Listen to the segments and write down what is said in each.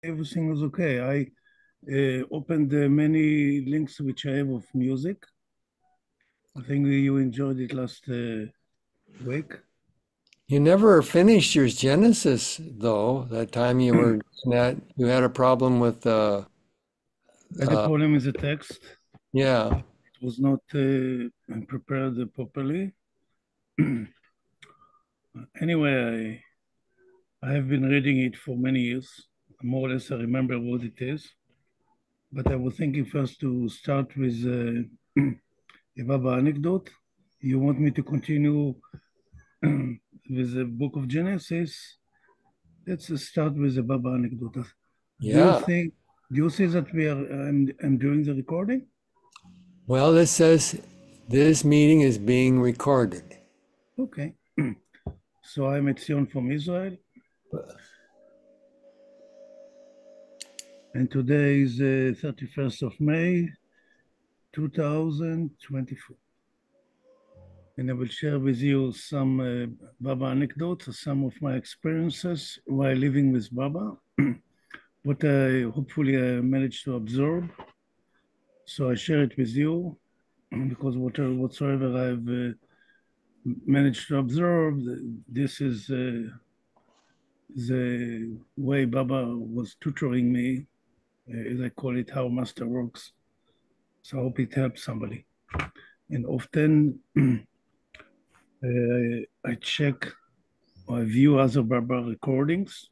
Everything was okay. I opened many links which I have of music. I think you enjoyed it last week. You never finished your Genesis, though. That time you had a problem with I had a uh, problem with the text. yeah, It was not prepared properly. Anyway, I have been reading it for many years. More or less, I remember what it is. But I was thinking first to start with a Baba anecdote. You want me to continue with the book of Genesis? Let's start with the Baba anecdote. Do you yeah. think, do you see that I'm doing the recording? Well, it says this meeting is being recorded. Okay. So I'm Etzion from Israel, and today is the 31st of May, 2024. And I will share with you some Baba anecdotes, some of my experiences while living with Baba, what I hopefully I managed to absorb. So I share it with you because whatsoever I've managed to observe, this is the way Baba was tutoring me, as I call it, how master works. So I hope it helps somebody. And often I check or I view other Baba recordings.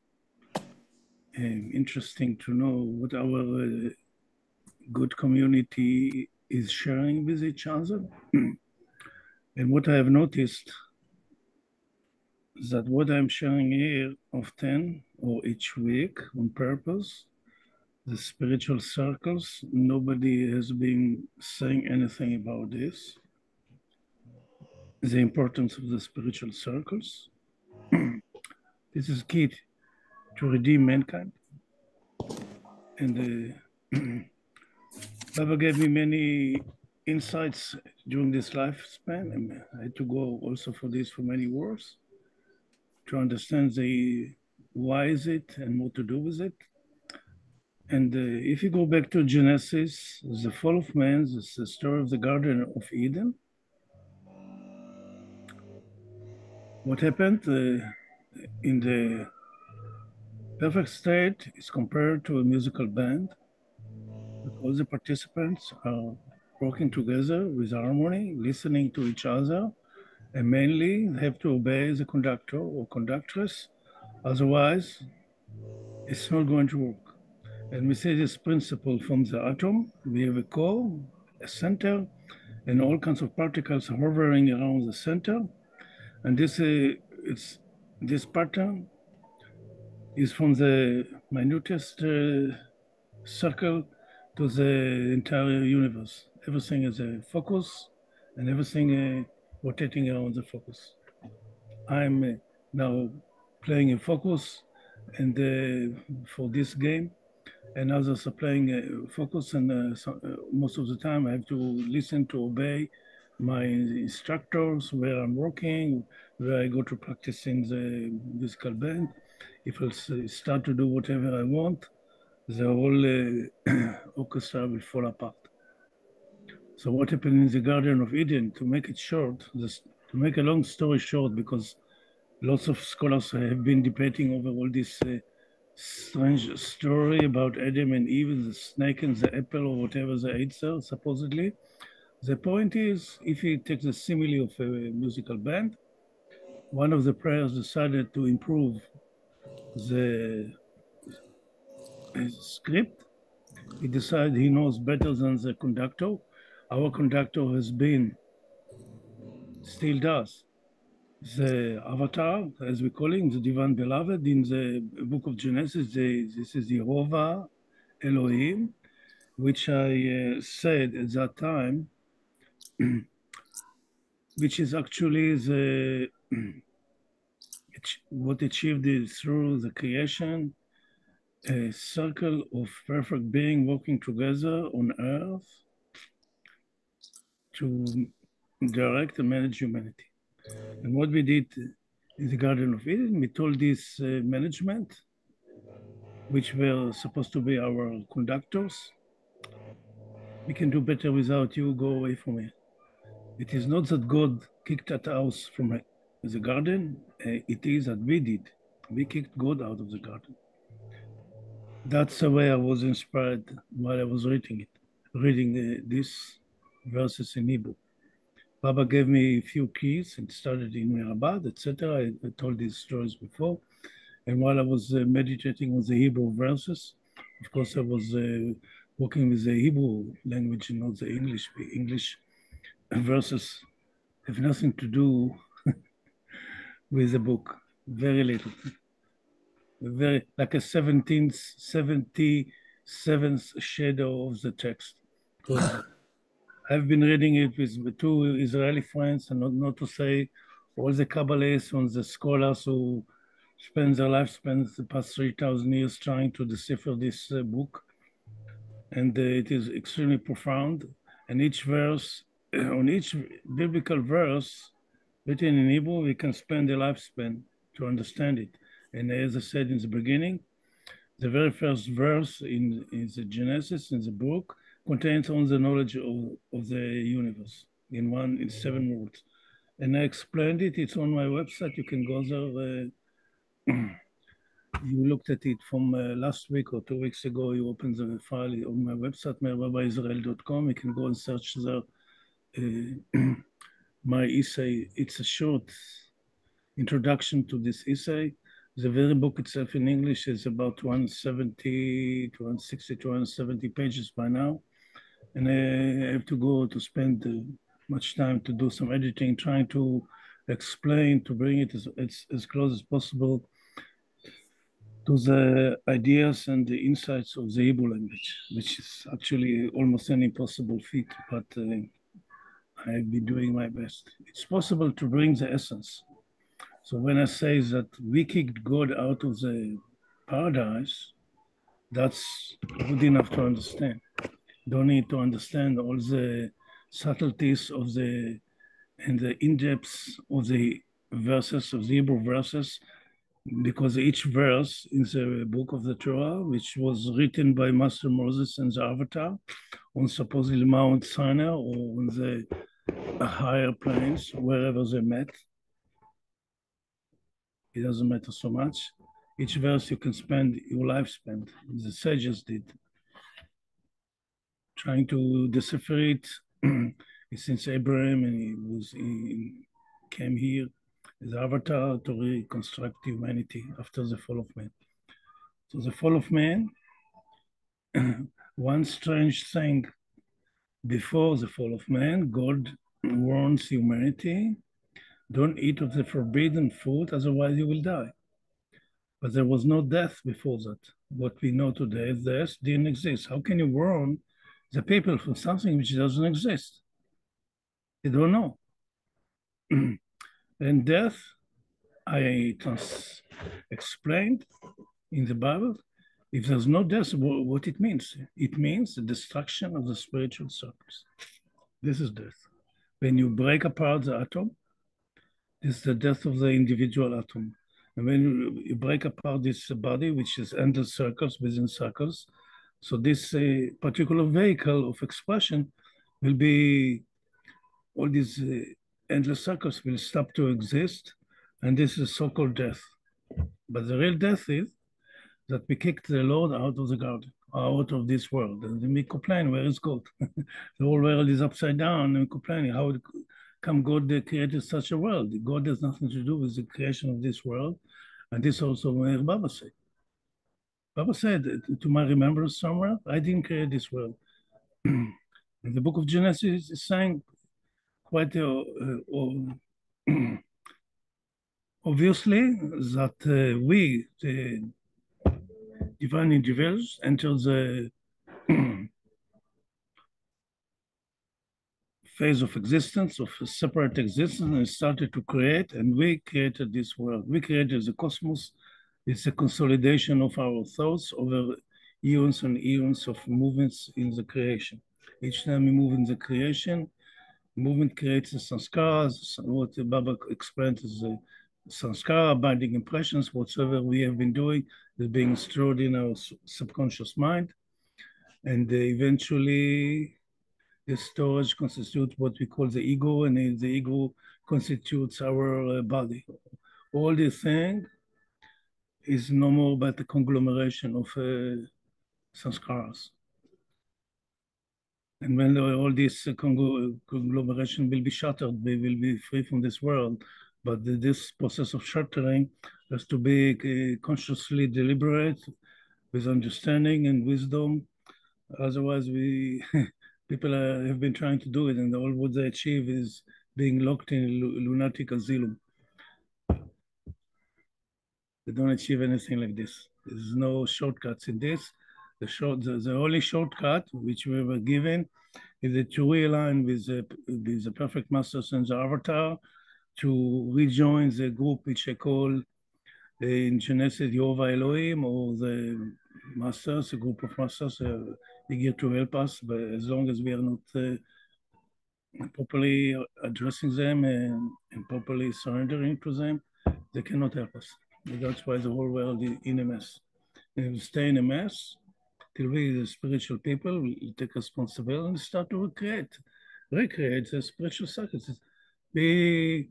Interesting to know what our good community is sharing with each other. And what I have noticed is that what I'm sharing here often or each week on purpose, the spiritual circles, nobody has been saying anything about this, the importance of the spiritual circles. This is key to redeem mankind. And Baba gave me many insights during this lifespan. And I had to go also for this for many wars to understand the why is it and what to do with it. And if you go back to Genesis, the fall of man, this is the story of the Garden of Eden. What happened in the perfect state is compared to a musical band, that all the participants are working together with harmony, listening to each other, and mainly have to obey the conductor or conductress. Otherwise, it's not going to work. And we see this principle from the atom. We have a core, a center, and all kinds of particles hovering around the center. And this pattern is from the minutest circle to the entire universe. Everything is a focus, and everything rotating around the focus. I'm now playing a focus, and for this game, and others are playing focus, and most of the time I have to listen to obey my instructors where I'm working, where I go to practice in the musical band. If I start to do whatever I want, the whole orchestra will fall apart. So what happened in the Garden of Eden, to make it short, to make a long story short, because lots of scholars have been debating over all this strange story about Adam and Eve and the snake and the apple or whatever they ate there, supposedly. The point is, if you take the simile of a musical band, one of the players decided to improve the script. He decided he knows better than the conductor. Our conductor has been, still does, the avatar, as we call him, the divine beloved. In the book of Genesis, this is Jehovah Elohim, which I said at that time, which is actually what achieved is through the creation, a circle of perfect being working together on earth to direct and manage humanity. And what we did in the Garden of Eden, we told this management which were supposed to be our conductors. We can do better without you. Go away from me. It is not that God kicked us out from the garden. It is that we did. We kicked God out of the garden. That's the way I was inspired while I was reading these verses in Hebrew. Baba gave me a few keys and started in Mirabad, etc. I told these stories before. And while I was meditating on the Hebrew verses, of course, I was working with the Hebrew language and not the English. The English verses have nothing to do with the book, very little. Very like a 77th shadow of the text. Because I've been reading it with two Israeli friends, and not to say all the Kabbalists and the scholars who spend their life, spend the past 3,000 years trying to decipher this book. And it is extremely profound. And each verse, on each biblical verse written in Hebrew, we can spend a lifespan to understand it. And as I said in the beginning, the very first verse in the Genesis, in the book, contains all the knowledge of the universe in 7 words. And I explained it. It's on my website. You can go there. You looked at it from last week or 2 weeks ago. You opened the file on my website, merbabaisrael.com. You can go and search there. My essay. It's a short introduction to this essay. The very book itself in English is about 170, 160, 270 pages by now. And I have to go to spend much time to do some editing, trying to explain, to bring it as close as possible to the ideas and the insights of the Hebrew language, which is actually almost an impossible feat, but I've been doing my best. It's possible to bring the essence. So when I say that we kicked God out of the paradise, that's good enough to understand. Don't need to understand all the subtleties of the and the in-depths of the verses, of the Hebrew verses, because each verse in the book of the Torah, which was written by Master Moses and the Avatar on supposedly Mount Sinai or on the higher plains, wherever they met, it doesn't matter so much. Each verse you can spend your life spent. The sages did, trying to decipher it since Abraham, and he came here as avatar to reconstruct humanity after the fall of man. So the fall of man, one strange thing before the fall of man, God warns humanity, don't eat of the forbidden fruit, otherwise you will die. But there was no death before that. What we know today, death didn't exist. How can you warn the people from something which doesn't exist? They don't know. And death, I explained in the Bible, if there's no death, what it means? It means the destruction of the spiritual circles. This is death. When you break apart the atom, this is the death of the individual atom. And when you break apart this body, which is endless circles within circles, so this particular vehicle of expression will be, all these endless circles will stop to exist, and this is so-called death. But the real death is that we kicked the Lord out of the garden, out of this world. And then we complain, where is God? The whole world is upside down, and complaining, how come God created such a world? God has nothing to do with the creation of this world. And this also what Baba said. Baba said, to my remembrance somewhere, I didn't create this world. In the book of Genesis is saying quite obviously that we, the divine individuals, enter the phase of existence, of a separate existence, and started to create, and we created this world. We created the cosmos. It's a consolidation of our thoughts over eons and eons of movements in the creation. Each time we move in the creation, movement creates the sanskaras, what Baba explained as the sanskara, binding impressions, whatsoever we have been doing, that's being stored in our subconscious mind. And eventually, the storage constitutes what we call the ego, and the ego constitutes our body. All these things is no more but the conglomeration of sanskaras. And when all this conglomeration will be shattered, we will be free from this world. But this process of shattering has to be consciously deliberate, with understanding and wisdom. Otherwise, we people have been trying to do it, and all what they achieve is being locked in lunatic asylum. They don't achieve anything like this. There's no shortcuts in this. The only shortcut which we were given is to realign with the perfect masters and the avatar, to rejoin the group which I call in Genesis Yehova Elohim, or the masters, a group of masters, eager to help us, but as long as we are not properly addressing them and properly surrendering to them, they cannot help us. And that's why the whole world is in a mess. And if we stay in a mess, till we, the spiritual people, we take responsibility and start to recreate the spiritual circuits. We,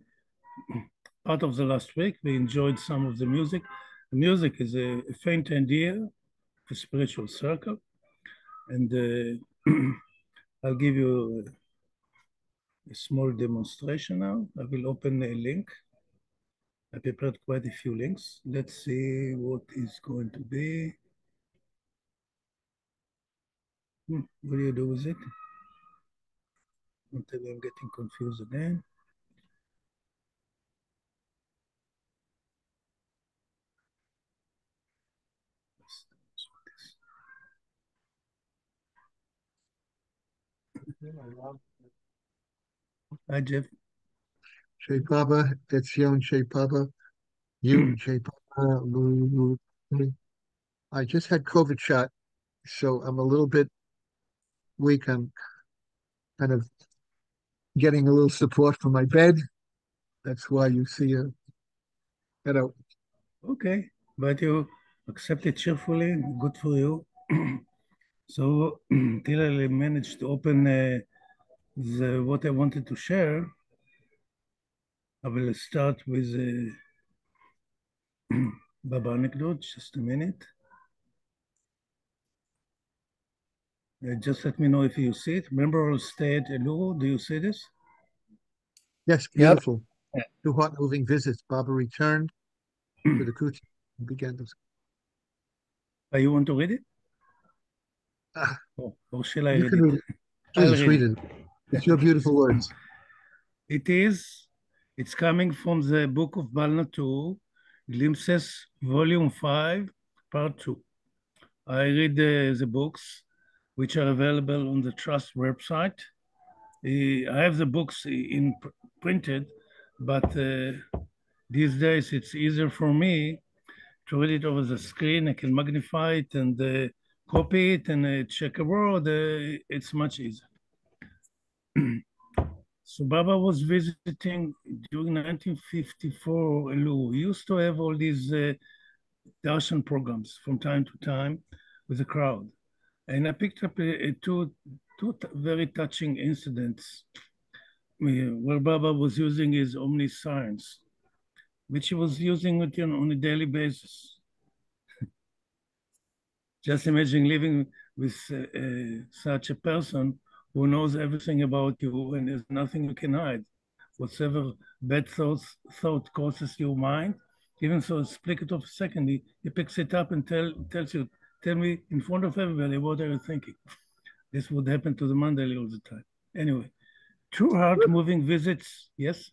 part of the last week, we enjoyed some of the music. The music is a faint idea of a spiritual circle. And I'll give you a small demonstration now. I will open a link. I prepared quite a few links. Let's see what is going to be. What do you do with it? Until I'm getting confused again. Hi, Jeff. Shea Papa, Etzion Shea Papa, you, Shea Papa. I just had COVID shot, so I'm a little bit weak. I'm kind of getting a little support from my bed. That's why you see a, you know, Okay, but you accept it cheerfully. Good for you. So, till I managed to open what I wanted to share, I will start with Baba anecdote. Just a minute. Just let me know if you see it. Remember, I'll stay at Elu. Do you see this? yes, Yep. beautiful. 2 hot moving visits. Baba returned to the Kuti and began to. You want to read it? Ah, Or shall I you read can it? read it. I'll Please read read it. it. It's your beautiful words. It is. It's coming from the book of Balna 2, Glimpses, Volume 5, Part 2. I read the books, which are available on the Trust website. I have the books in printed, but these days it's easier for me to read it over the screen. I can magnify it and copy it and check a word. It's much easier. So Baba was visiting during 1954 Elu. He used to have all these darshan programs from time to time with the crowd. And I picked up two very touching incidents where Baba was using his omniscience, which he was using it on a daily basis. Just imagine living with such a person who knows everything about you and there's nothing you can hide. Whatever bad thought crosses your mind, even so a split of a second, he picks it up and tells you, tell me in front of everybody, what are you thinking? This would happen to the mandali all the time. Anyway, two heart-moving visits, yes?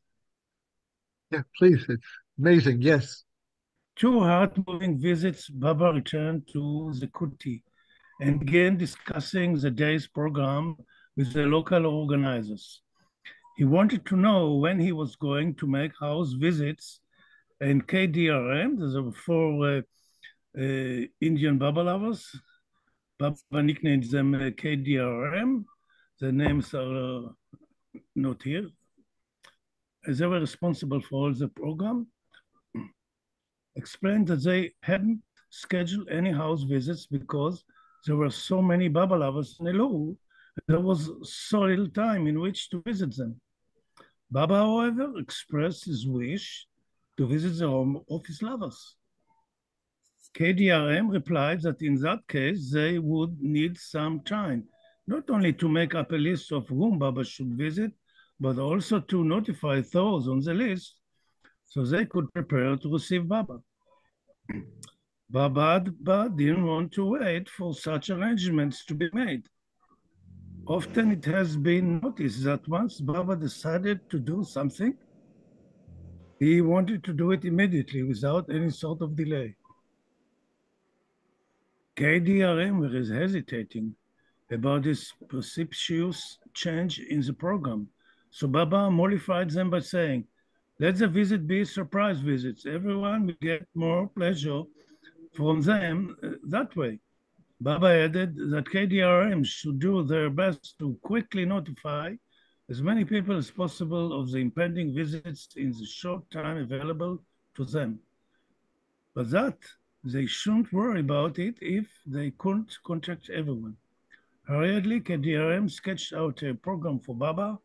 Yeah, please. It's amazing. Yes. Two heart-moving visits, Baba returned to the Kuti and began discussing the day's program with the local organizers. He wanted to know when he was going to make house visits in KDRM. There's four Indian Baba lovers. Baba nicknamed them KDRM. The names are not here. As they were responsible for all the program, explained that they hadn't schedule any house visits because there were so many Baba lovers in Elu. There was so little time in which to visit them. Baba, however, expressed his wish to visit the home of his lovers. KDRM replied that in that case they would need some time, not only to make up a list of whom Baba should visit, but also to notify those on the list so they could prepare to receive Baba. Baba didn't want to wait for such arrangements to be made. Often it has been noticed that once Baba decided to do something, he wanted to do it immediately without any sort of delay. KDRM was hesitating about this precipitous change in the program. So Baba mollified them by saying, let the visit be surprise visits. Everyone will get more pleasure from them that way. Baba added that KDRM should do their best to quickly notify as many people as possible of the impending visits in the short time available to them. But that they shouldn't worry about it if they couldn't contact everyone. Hurriedly, KDRM sketched out a program for Baba.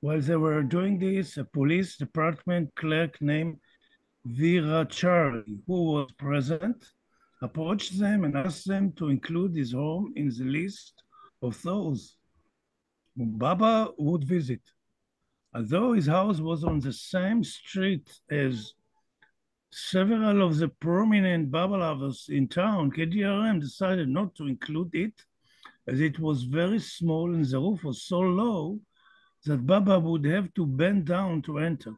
While they were doing this, a police department clerk named Vera Charlie, who was present, approached them and asked them to include his home in the list of those whom Baba would visit. Although his house was on the same street as several of the prominent Baba lovers in town, KDRM decided not to include it as it was very small and the roof was so low that Baba would have to bend down to enter.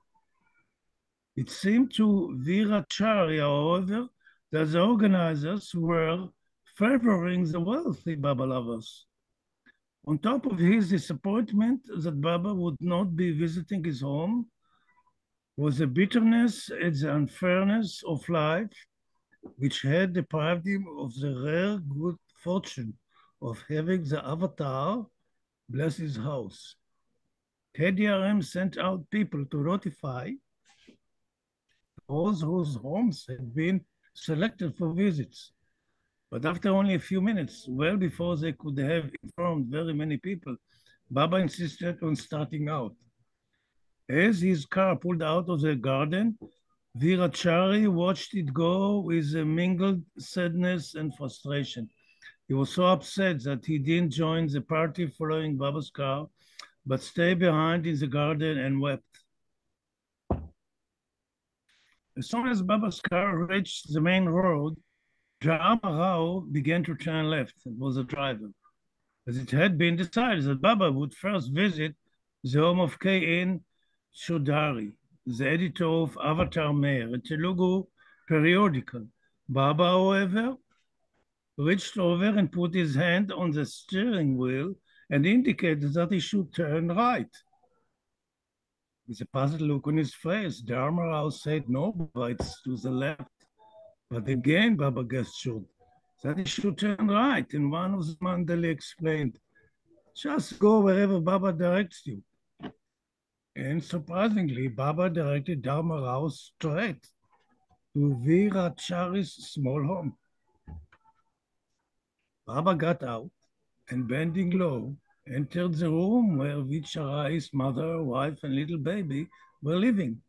It seemed to Vera Chari, however, that the organizers were favoring the wealthy Baba lovers. On top of his disappointment that Baba would not be visiting his home was a bitterness at the unfairness of life, which had deprived him of the rare good fortune of having the avatar bless his house. KDRM sent out people to notify those whose homes had been selected for visits. But after only a few minutes, well before they could have informed very many people, Baba insisted on starting out. As his car pulled out of the garden, Virachari watched it go with a mingled sadness and frustration. He was so upset that he didn't join the party following Baba's car, but stayed behind in the garden and wept. As soon as Baba's car reached the main road, Jama Rao began to turn left. It was the driver, as it had been decided that Baba would first visit the home of K.N. Chaudhary, the editor of Avatar Mayor, a Telugu periodical. Baba, however, reached over and put his hand on the steering wheel and indicated that he should turn right. With a puzzled look on his face, Dharma Rao said, no, Baba, it's to the left. But again, Baba gestured that he should turn right, and one of the mandali explained, just go wherever Baba directs you. And surprisingly, Baba directed Dharma Rao straight to Virachari's small home. Baba got out and, bending low, entered the room where Vichari's mother, wife, and little baby were living.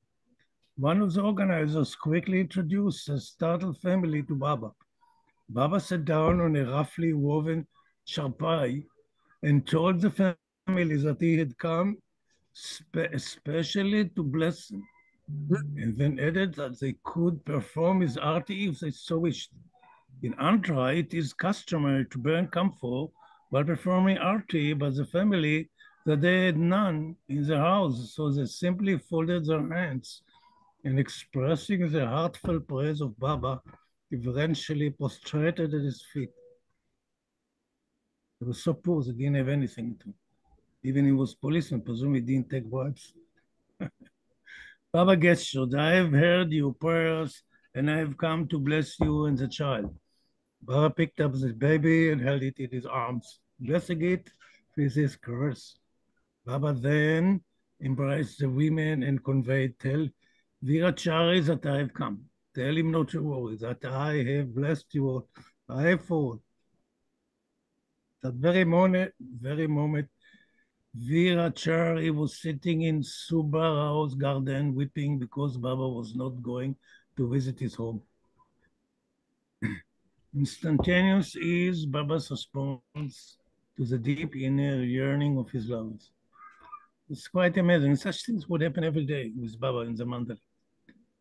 One of the organizers quickly introduced the startled family to Baba. Baba sat down on a roughly woven charpai and told the family that he had come especially to bless them, and then added that they could perform his arti if they so wished. In Andhra, it is customary to burn camphor while performing arti, but the family that they had none in their house, so they simply folded their hands and, expressing their heartfelt praise of Baba, eventually prostrated at his feet. They were so poor they didn't have anything to. Even he was policeman, presumably didn't take bribes. Baba gestured, I have heard your prayers and I have come to bless you and the child. Baba picked up the baby and held it in his arms, blessing it with his caress. Baba then embraced the women and conveyed, tell Virachari that I have come. Tell him not to worry, that I have blessed you all. I have for that very moment, Virachari was sitting in Subarao's garden weeping because Baba was not going to visit his home. Instantaneous is Baba's response to the deep inner yearning of his lovers. It's quite amazing. Such things would happen every day with Baba in the mandali.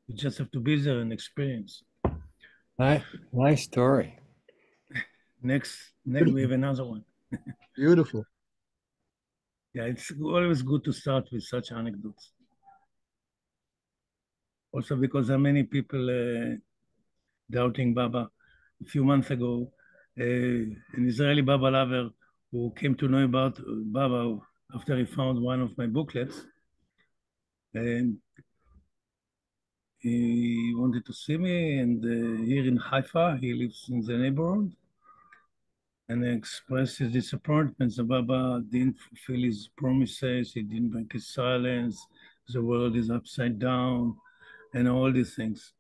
You just have to be there and experience. Nice story. Next we have another one. Beautiful. Yeah, it's always good to start with such anecdotes. Also because there are many people doubting Baba. A few months ago, an Israeli Baba lover who came to know about Baba after he found one of my booklets, and he wanted to see me. And here in Haifa, he lives in the neighborhood, and expressed his disappointment that Baba didn't fulfill his promises, he didn't break his silence, the world is upside down, and all these things.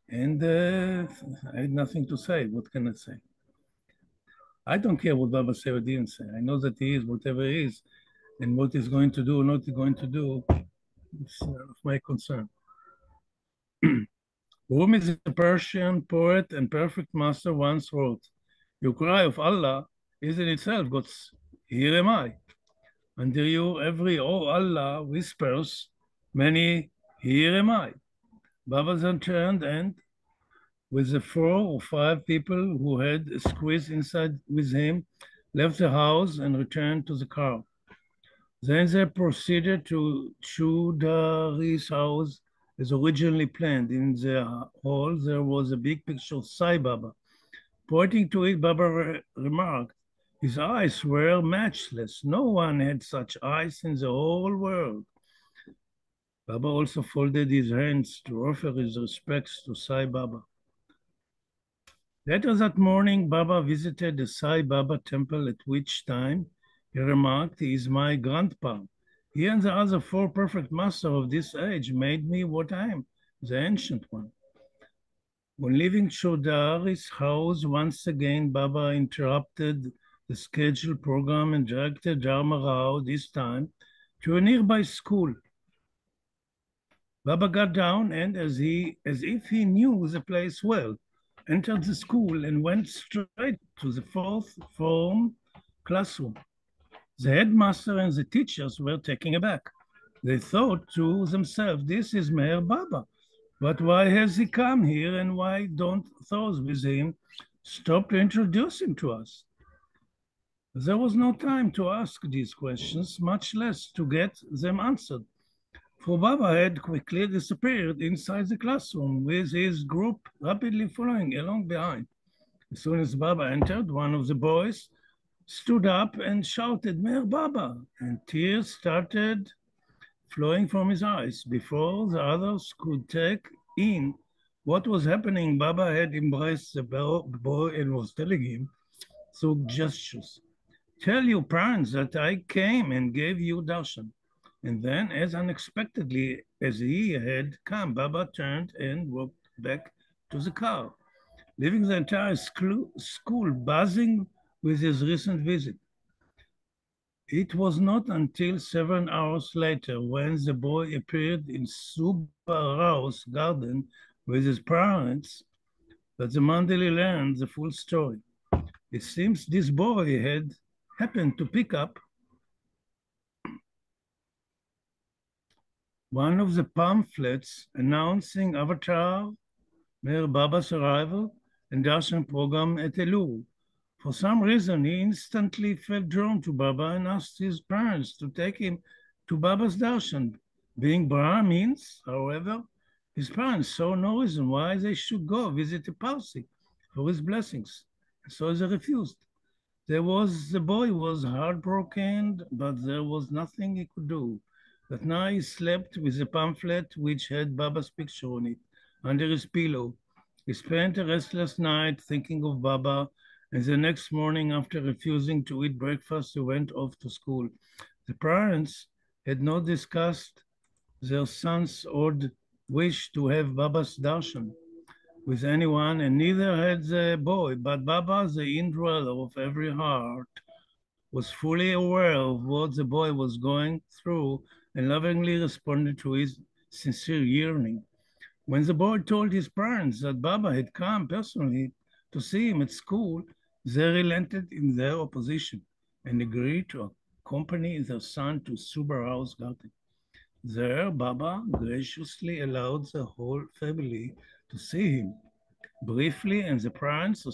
And I had nothing to say. What can I say? I don't care what Baba said or didn't say. I know that he is whatever he is, and what he's going to do or not going to do, it's of my concern. Rumi is a Persian poet and perfect master once wrote, "Your cry of Allah is in itself God's, here am I. Under you every oh Allah whispers, many, here am I." Baba then turned and, with the 4 or 5 people who had squeezed inside with him, left the house and returned to the car. Then they proceeded to Chudari's house as originally planned. In the hall, there was a big picture of Sai Baba. Pointing to it, Baba remarked, his eyes were matchless. No one had such eyes in the whole world. Baba also folded his hands to offer his respects to Sai Baba. Later that morning, Baba visited the Sai Baba temple, at which time he remarked, he is my grandpa. He and the other 4 perfect masters of this age made me what I am, the ancient one. When leaving Chodari's house, once again, Baba interrupted the scheduled program and directed Dharma Rao, this time, to a nearby school. Baba got down and, as if he knew the place well, entered the school and went straight to the 4th form classroom. The headmaster and the teachers were taken aback. They thought to themselves, this is Meher Baba, but why has he come here and why don't those with him stop to introduce him to us? There was no time to ask these questions, much less to get them answered. For Baba had quickly disappeared inside the classroom with his group rapidly following along behind. As soon as Baba entered, one of the boys stood up and shouted, Meher Baba, and tears started flowing from his eyes. Before the others could take in what was happening, Baba had embraced the boy and was telling him through gestures, tell your parents that I came and gave you darshan. And then, as unexpectedly as he had come, Baba turned and walked back to the car, leaving the entire school buzzing with his recent visit. It was not until 7 hours later, when the boy appeared in Subarao's garden with his parents, that the mandali learned the full story. It seems this boy had happened to pick up one of the pamphlets announcing Avatar Meher Baba's arrival and darshan program at Elul. For some reason, he instantly felt drawn to Baba and asked his parents to take him to Baba's darshan. Being Brahmins, however, his parents saw no reason why they should go visit a Parsi for his blessings, so they refused. The boy was heartbroken, but there was nothing he could do. That night he slept with a pamphlet which had Baba's picture on it under his pillow. He spent a restless night thinking of Baba, and the next morning, after refusing to eat breakfast, he went off to school. The parents had not discussed their son's odd wish to have Baba's darshan. with anyone, and neither had the boy. But Baba, the indweller of every heart, was fully aware of what the boy was going through and lovingly responded to his sincere yearning. When the boy told his parents that Baba had come personally to see him at school, they relented in their opposition and agreed to accompany their son to Subar House Garden. There, Baba graciously allowed the whole family to see him briefly, and the parents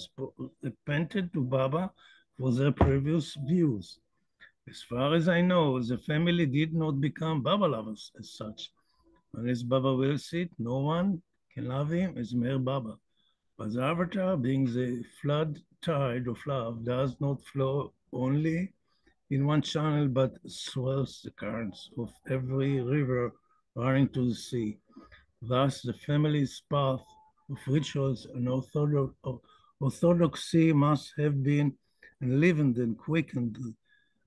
repented to Baba for their previous views. As far as I know, the family did not become Baba lovers as such. Unless Baba wills it, no one can love him as Mer Baba. But the avatar, being the flood tide of love, does not flow only in one channel, but swells the currents of every river running to the sea. Thus, the family's path of rituals and orthodoxy must have been enlivened and quickened,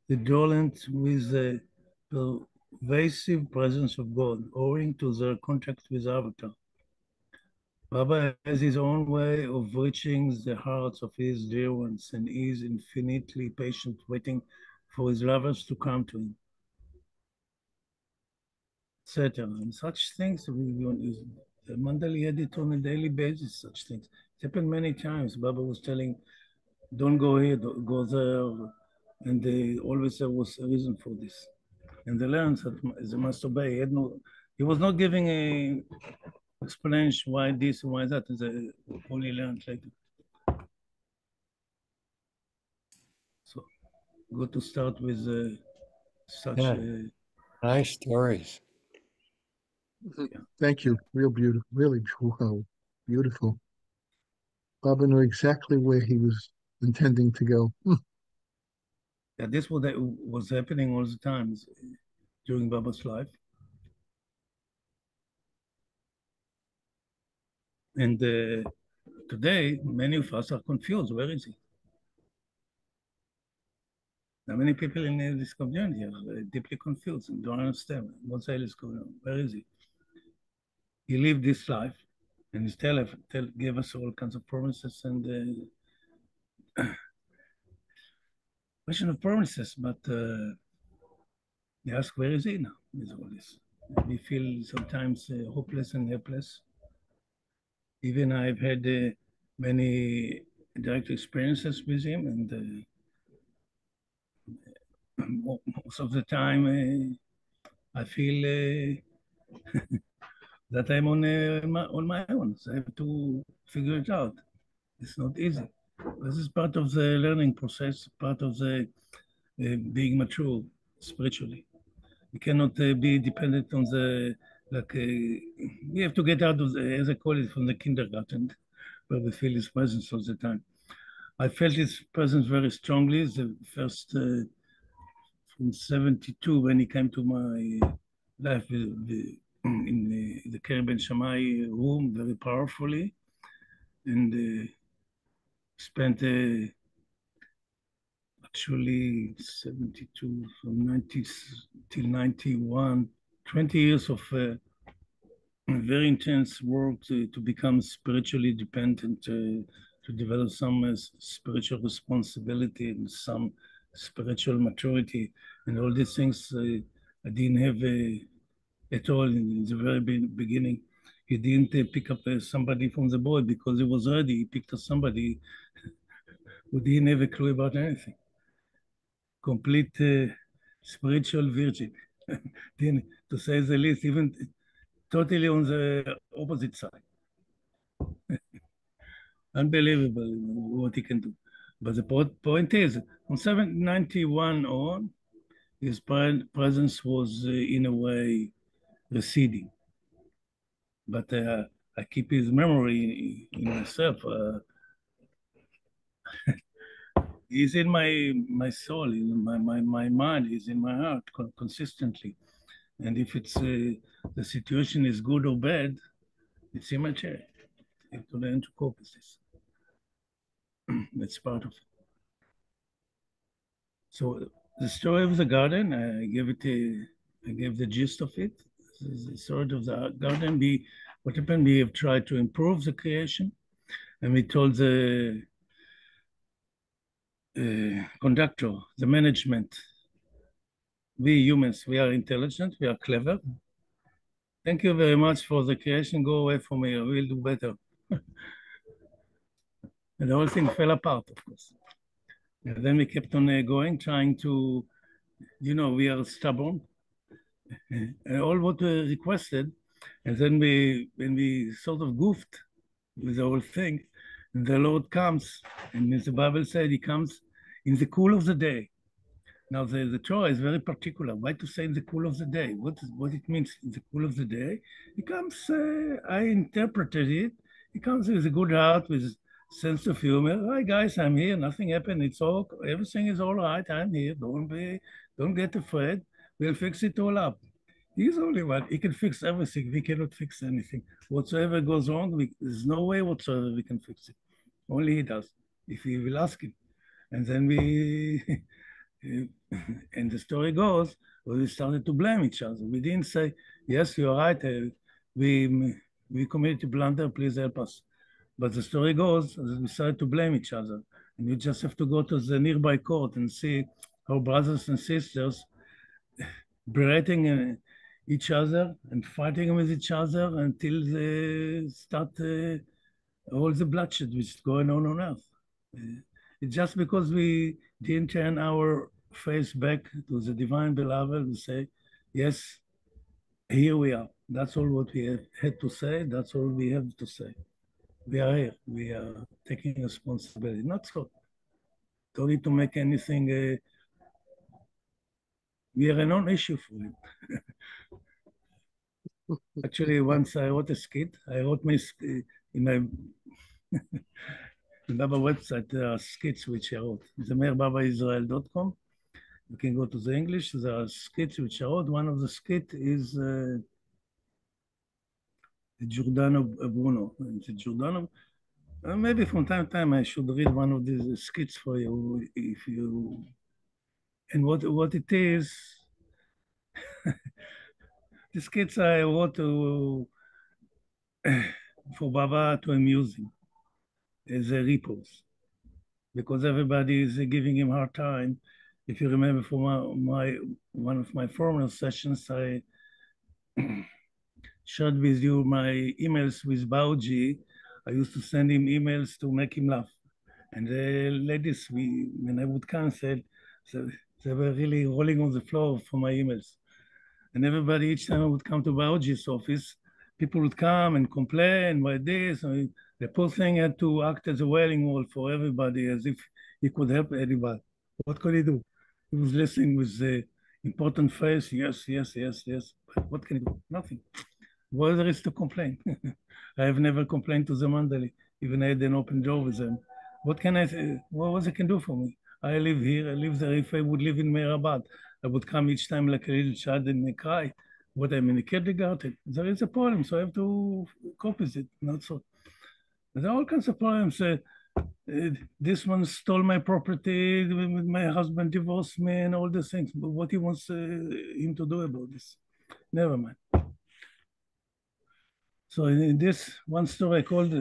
redolent with the pervasive presence of God, owing to their contact with Avatar. Baba has his own way of reaching the hearts of his dear ones and is infinitely patient, waiting for his lovers to come to him, etc. And such things, the mandali had it on a daily basis, such things. It happened many times. Baba was telling, don't go here, don't go there. And they always there was a reason for this. And they learned that they must obey. He was not giving a explanation why this and why that. They only learned later. So good to start with such. Yeah, nice stories. Yeah. Thank you. Real beautiful. Really wow, beautiful. Baba knew exactly where he was intending to go. Yeah, this was happening all the time during Baba's life. And today, many of us are confused. Where is he? Now, many people in this community are deeply confused and don't understand what the hell is going on. Where is he? He lived this life and he gave us all kinds of promises and question of promises, but they ask, where is he now with all this? We feel sometimes hopeless and helpless. Even I've had many direct experiences with him, and most of the time I feel that I'm on my own. So I have to figure it out. It's not easy. This is part of the learning process, part of the being mature spiritually. You cannot be dependent on we have to get out of as I call it, from the kindergarten, where we feel his presence all the time. I felt his presence very strongly the first, from 72, when he came to my life in the Caribbean Shammai room very powerfully, and spent actually 72 from 90 till 91, 20 years of very intense work to become spiritually dependent, to develop some spiritual responsibility and some spiritual maturity. And all these things I didn't have at all in the very beginning. He didn't pick up somebody from the board because he was ready. He picked up somebody who didn't have a clue about anything. Complete spiritual virgin, to say the least, even totally on the opposite side. Unbelievable what he can do. But the point is, from 791 on, his presence was in a way receding. But I keep his memory in myself. He's in my soul, in my mind, he's in my heart consistently. And if it's the situation is good or bad, it's in my chair. I have to learn to cope with this. That's part of it. So the story of the garden, I gave the gist of it. The story of the garden. what happened? We have tried to improve the creation, and we told the conductor, the management, we humans, we are intelligent, we are clever. Thank you very much for the creation. Go away from here. We'll do better. And the whole thing fell apart, of course. And then we kept on going, trying to, we are stubborn. And all what we requested, and then when we sort of goofed with the whole thing, and the Lord comes, and as the Bible said, he comes in the cool of the day. Now, the Torah is very particular. Why to say in the cool of the day? What it means in the cool of the day? He comes, I interpreted it. He comes with a good heart, with sense of humor. Hi, guys, I'm here. Nothing happened. Everything is all right. I'm here. Don't get afraid. We'll fix it all up. He's the only one. He can fix everything. We cannot fix anything. Whatsoever goes wrong, there's no way whatsoever we can fix it. Only he does, if we will ask him. And then we and the story goes, we started to blame each other. We didn't say, yes, you're right, we committed a blunder, please help us. But the story goes, we started to blame each other. And you just have to go to the nearby court and see our brothers and sisters berating each other and fighting with each other until they start all the bloodshed which is going on earth. It's just because we didn't turn our face back to the divine beloved and say, yes, here we are. That's all what we had to say. That's all we have to say. We are here. We are taking responsibility. Not so. Don't need to make anything. We are a non-issue for him. Actually, once I wrote a skit. I wrote in my Baba website, there are skits which I wrote. ZemeirBabaIsrael.com. You can go to the English. There are skits which I wrote. One of the skits is Giordano Bruno. Giordano. Maybe from time to time I should read one of these skits for you, if you. And what it is, the skits I wrote for Baba to amuse him as a repose, because everybody is giving him a hard time. If you remember from one of my former sessions, I shared with you my emails with Bauji. I used to send him emails to make him laugh. And the ladies, when I would cancel, so they were really rolling on the floor for my emails. And everybody, each time I would come to Bauji's office, people would come and complain by this. The poor thing had to act as a wailing wall for everybody, as if he could help anybody. What could he do? He was listening with the important face, yes, yes, yes, yes. But what can he do? Nothing. What there is to complain? I have never complained to the mandali, even I had an open door with them. What can I say? What they can do for me? I live here, I live there. If I would live in Meirabat, I would come each time like a little child and cry. What, I'm in the kindergarten? There is a problem, so I have to cope with it, not so. There are all kinds of problems. This one stole my property, my husband divorced me, and all these things. But what he wants him to do about this? Never mind. So in this one story, I called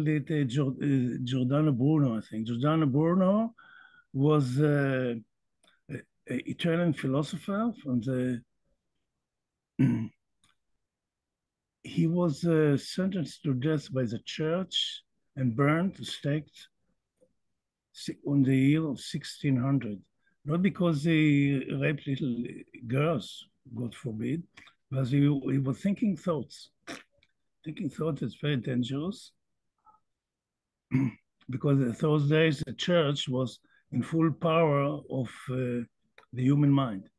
it Giordano Bruno, I think. Giordano Bruno was an Italian philosopher from the. He was sentenced to death by the church and burned, staked on the year of 1600. Not because he raped little girls, God forbid, but he was thinking thoughts. Thinking thoughts is very dangerous because in those days the church was in full power of the human mind.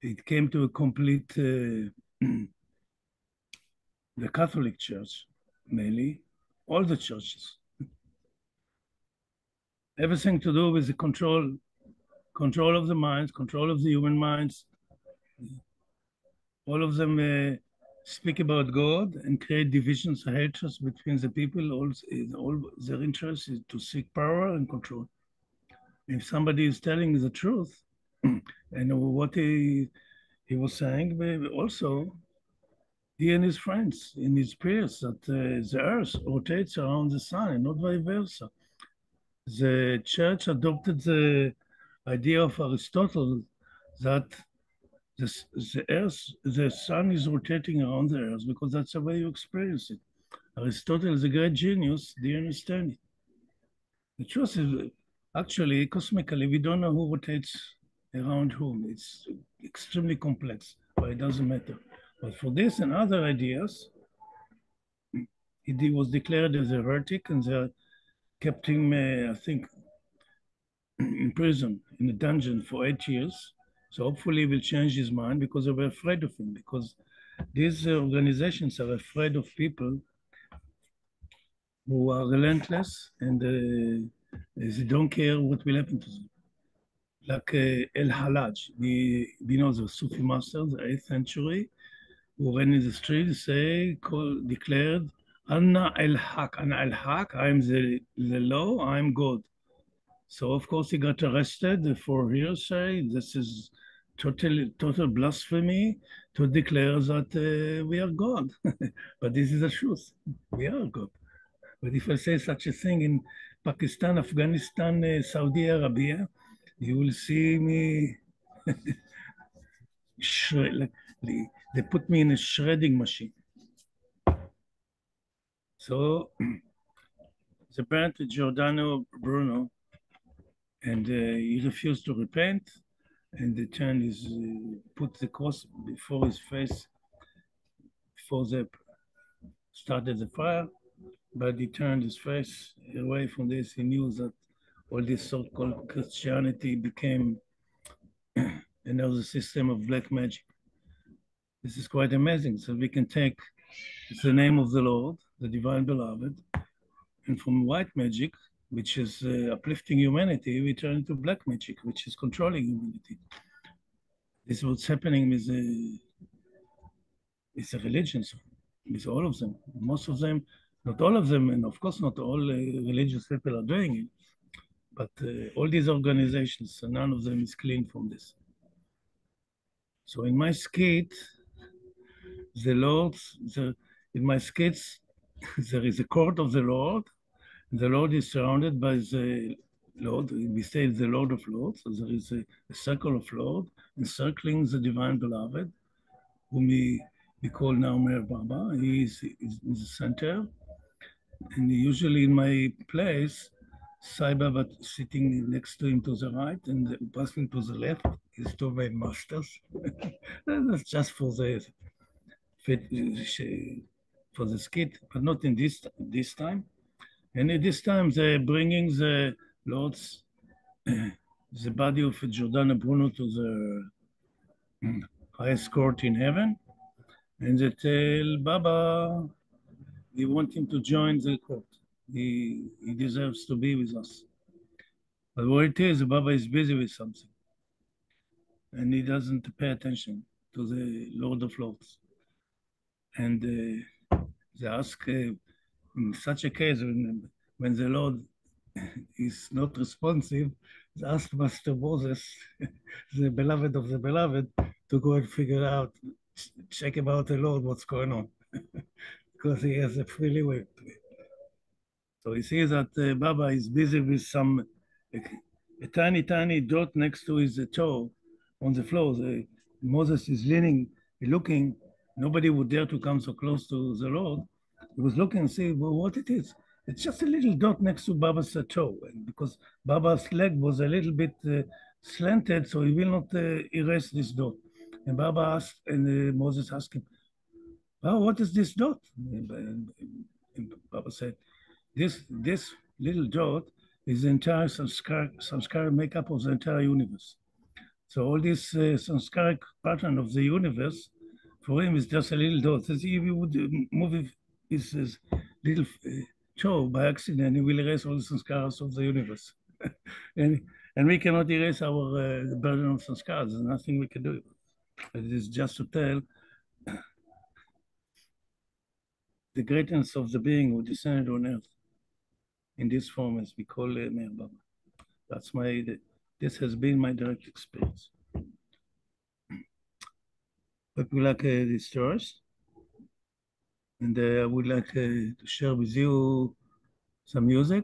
It came to a complete, the Catholic Church mainly, all the churches. Everything to do with the control of the minds, control of the human minds. All of them speak about God and create divisions and hatreds between the people. All their interest is to seek power and control. If somebody is telling the truth and what he was saying, also he and his friends in his peers that the Earth rotates around the sun and not vice versa. The church adopted the idea of Aristotle that the Earth, the sun is rotating around the Earth because that's the way you experience it. Aristotle is a great genius. Do you understand it? The truth is, actually, cosmically, we don't know who rotates around whom. It's extremely complex, but it doesn't matter. But for this and other ideas, he was declared as a heretic, and they kept him, I think, in prison, in a dungeon for 8 years. So hopefully he will change his mind because they were afraid of him, because these organizations are afraid of people who are relentless and they don't care what will happen to them. Like El Halaj, the Sufi master, the 8th century, who ran in the street, declared, Anna El Haq, Anna El Haq, I'm the law, I'm God. So of course he got arrested for hearsay. This is total blasphemy to declare that we are God. But this is the truth. We are God. But if I say such a thing in Pakistan, Afghanistan, Saudi Arabia, you will see me like they put me in a shredding machine. So the parent Giordano Bruno, and he refused to repent, and they turned put the cross before his face before they started the fire, but he turned his face away from this. He knew that all this so-called Christianity became another system of black magic. This is quite amazing. So we can take the name of the Lord, the divine beloved, and from white magic, which is uplifting humanity, we turn to black magic, which is controlling humanity. This is what's happening with the religions, with all of them. Most of them, not all of them, and of course not all religious people are doing it, but all these organizations, none of them is clean from this. So in my skate, in my skates, there is a court of the Lord. The Lord is surrounded by the Lord. We say the Lord of Lords. So there is a circle of Lord encircling the divine beloved, whom we call now Meher Baba. He is in the center. And usually in my place, Sai Baba sitting next to him to the right and passing to the left is two my masters. That's just for the for the skit, but not in this time. And at this time, they're bringing the Lord's, the body of Giordano Bruno to the highest court in heaven. And they tell Baba, we want him to join the court. He deserves to be with us. But what it is, Baba is busy with something. And he doesn't pay attention to the Lord of Lords. And they ask, in such a case, when the Lord is not responsive, they ask Master Moses, the beloved of the beloved, to go and figure out, check about the Lord, what's going on. Because he has a free leeway. So he sees that Baba is busy with a tiny dot next to his toe on the floor. Moses is leaning, looking. Nobody would dare to come so close to the Lord. He was looking and see what it is. It's just a little dot next to Baba's toe. And because Baba's leg was a little bit slanted, so he will not erase this dot. And Baba asked, and Moses asked him, "Oh, what is this dot?" And Baba said, this little dot is the entire samskara makeup of the entire universe. So all this samskaric pattern of the universe, for him, is just a little dot. As if he would move his little toe by accident, he will erase all the samskaras of the universe. and we cannot erase our burden of samskaras. There's nothing we can do. It is just to tell the greatness of the being who descended on earth in this form, as we call Meher Baba. This has been my direct experience. But we like the stories. and I would like to share with you some music.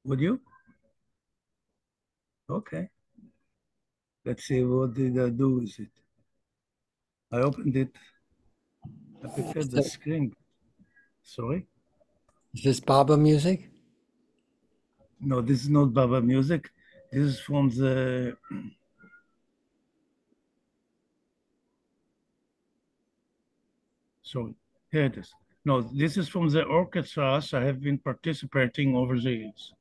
Would you? Okay. Let's see what did I do with it. I opened it. I prepared the screen. Sorry. Is this Baba music? No, this is not Baba music. This is from the. Sorry. Here it is. No, this is from the orchestras I have been participating over the years.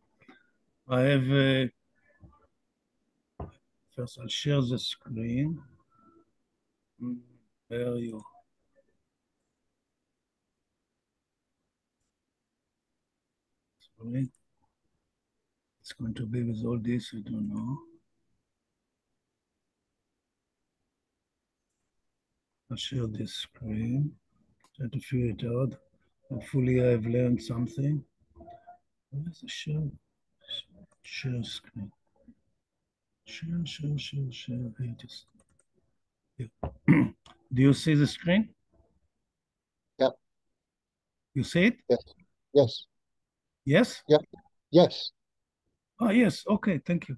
I have. First, I'll share the screen. There you. Sorry. It's going to be with all this. I don't know. I'll share this screen. Try to figure it out. Hopefully, I've learned something. Where's the share screen? Share. Here it is. Yeah. Do you see the screen? Yep. You see it? Yes. Yes. Yes? Yep. Yes. Oh, yes. Okay. Thank you.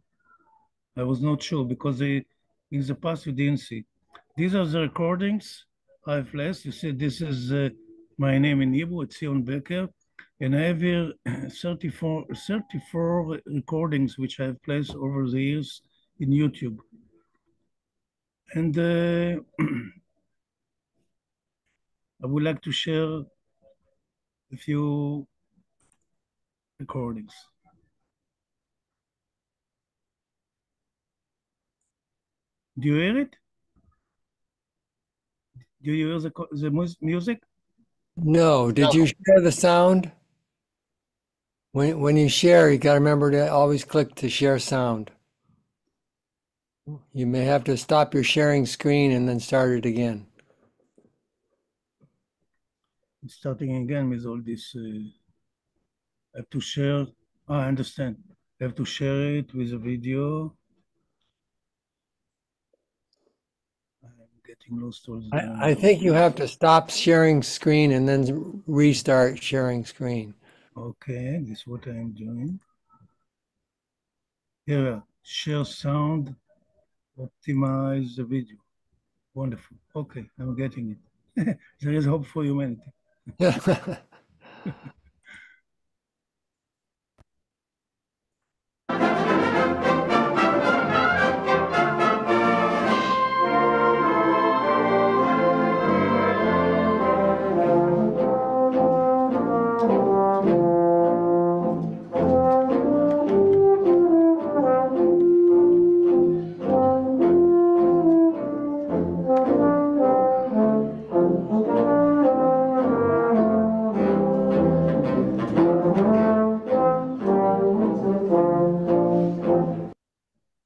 I was not sure because in the past you didn't see. These are the recordings I've placed. You see, this is my name in Hebrew, Etzion Becker. And I have here 34 recordings which I have placed over the years in YouTube. And I would like to share a few recordings. Do you hear it? Do you hear the music? No. Did No. you share the sound? When you share, you got to remember to always click to share sound. You may have to stop your sharing screen and then start it again. Starting again with all this, I have to share. I understand. I have to share it with a video. I'm getting lost all the time. I think you have to stop sharing screen and then restart sharing screen. Okay, this is what I'm doing. Here, share sound, optimize the video. Wonderful. Okay, I'm getting it. There is hope for humanity.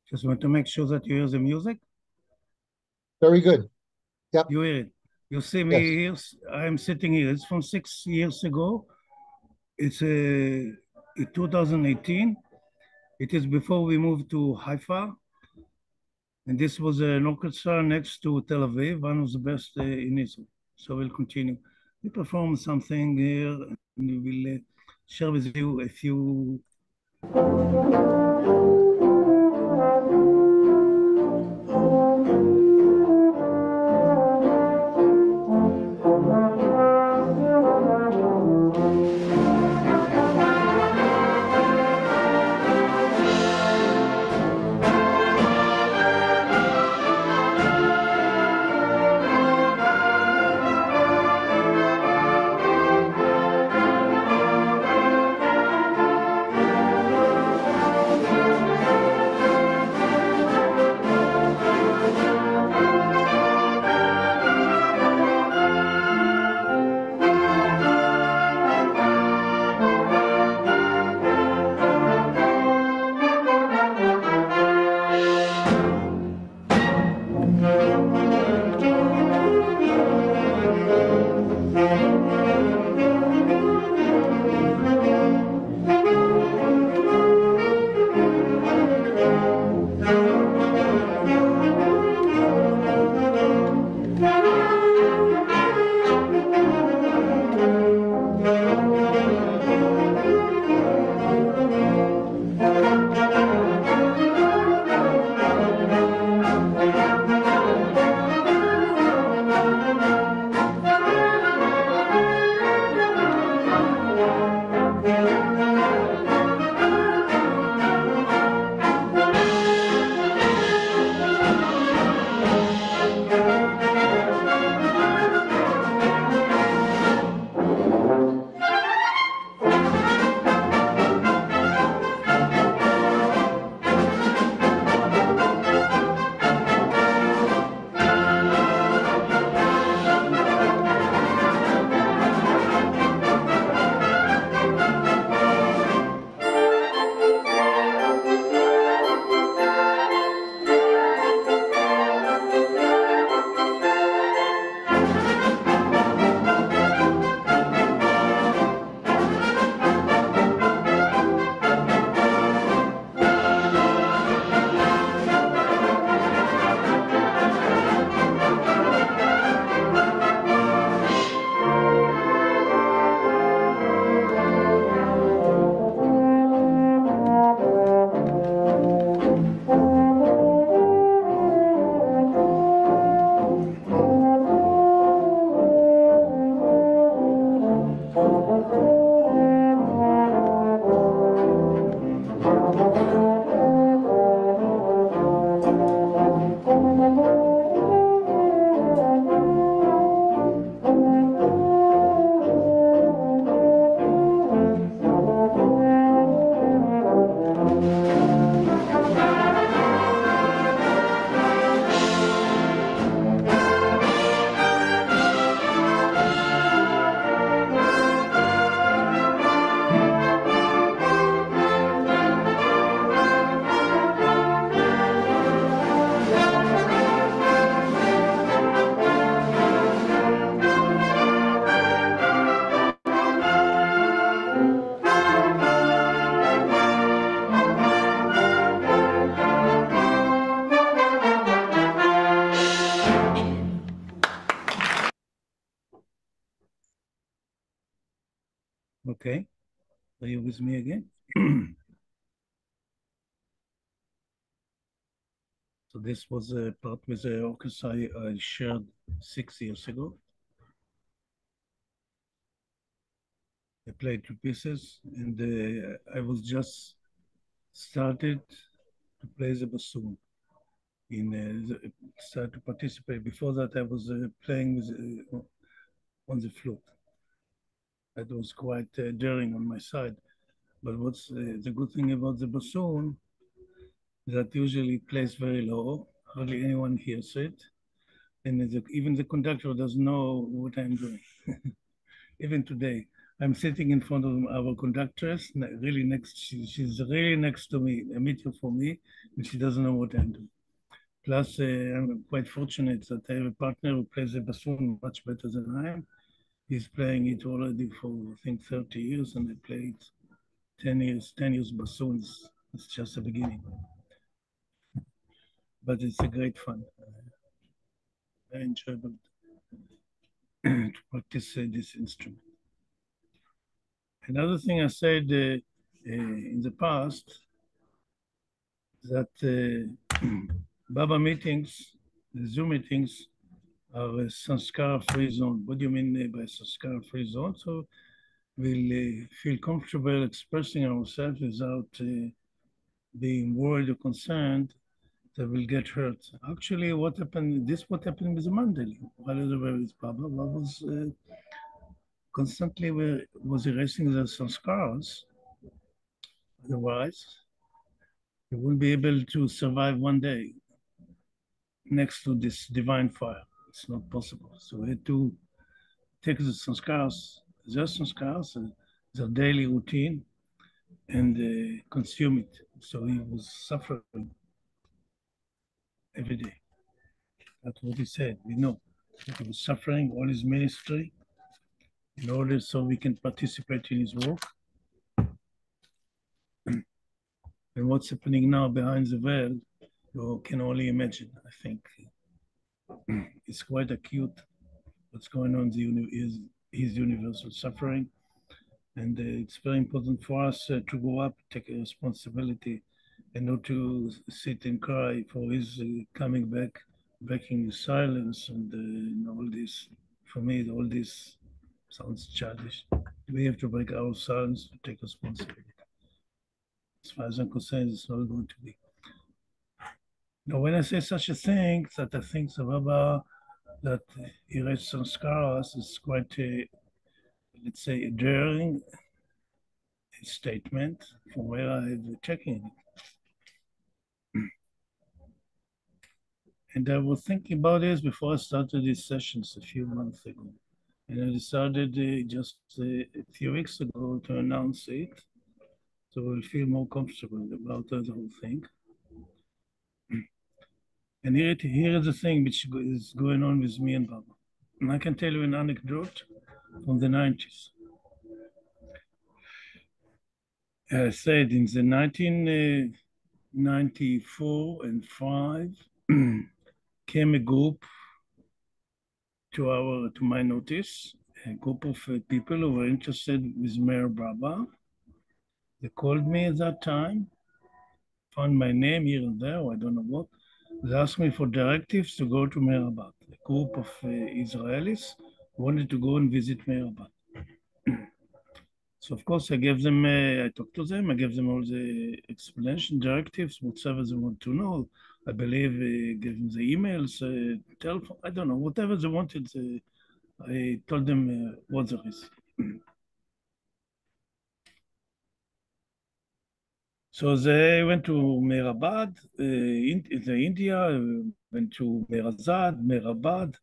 Just want to make sure that you hear the music. Very good. Yep. You hear it. You see me Yes. here. I'm sitting here. It's from 6 years ago. It's in 2018. It is before we moved to Haifa. And this was an orchestra next to Tel Aviv, one of the best in Israel. So we'll continue. We perform something here, and we will share with you a few. Are you with me again? So this was a part with the orchestra I shared 6 years ago. I played two pieces, and I was just started to play the bassoon. Started to participate. Before that, I was playing with on the flute. That was quite daring on my side. But what's the good thing about the bassoon that usually plays very low, hardly anyone hears it, and even the conductor doesn't know what I'm doing. Even today, I'm sitting in front of our conductress, really next. She's really next to me, a meter from me, and she doesn't know what I'm doing. Plus, I'm quite fortunate that I have a partner who plays the bassoon much better than I am. He's playing it already for, I think, 30 years, and I played 10 years. 10 years bassoons. It's just the beginning. But it's a great fun. Very enjoyable to practice this instrument. Another thing I said in the past that Baba meetings, the Zoom meetings, are a sanskar-free zone. What do you mean by sanskar-free zone? So we'll feel comfortable expressing ourselves without being worried or concerned that we'll get hurt. Actually, what happened? What happened with the mandali? While I was with Baba, Baba was constantly was erasing the sanskars. Otherwise, he wouldn't be able to survive one day next to this divine fire. It's not possible. So we had to take the sanskars, their daily routine, and consume it. So he was suffering every day. That's what he said. We know that he was suffering all his ministry in order so we can participate in his work. And what's happening now behind the veil, you can only imagine. I think it's quite acute what's going on is his universal suffering. And it's very important for us to go up, take a responsibility, and not to sit and cry for his coming back, breaking his silence, and all this. For me, all this sounds childish. We have to break our silence to take responsibility. As far as I'm concerned, it's not going to be. Now, when I say such a thing, that I think Sababa, that he read some scars, is quite a, let's say, a daring statement from where I'm checking it. And I was thinking about this before I started these sessions a few months ago. And I decided just a few weeks ago to announce it. So we'll feel more comfortable about the whole thing. And here is the thing which is going on with me and Baba. And I can tell you an anecdote from the 90s. I said in the 1994 and 5 came a group to my notice, a group of people who were interested with Mayor Baba. They called me at that time, found my name here and there, or I don't know what. They asked me for directives to go to Meherabad. A group of Israelis wanted to go and visit Meherabad. So of course I gave them, I talked to them, I gave them all the explanation, directives, whatever they want to know. I believe gave them the emails, telephone, I don't know, whatever they wanted, I told them what there is. So they went to Meherabad, in India, went to Meherabad.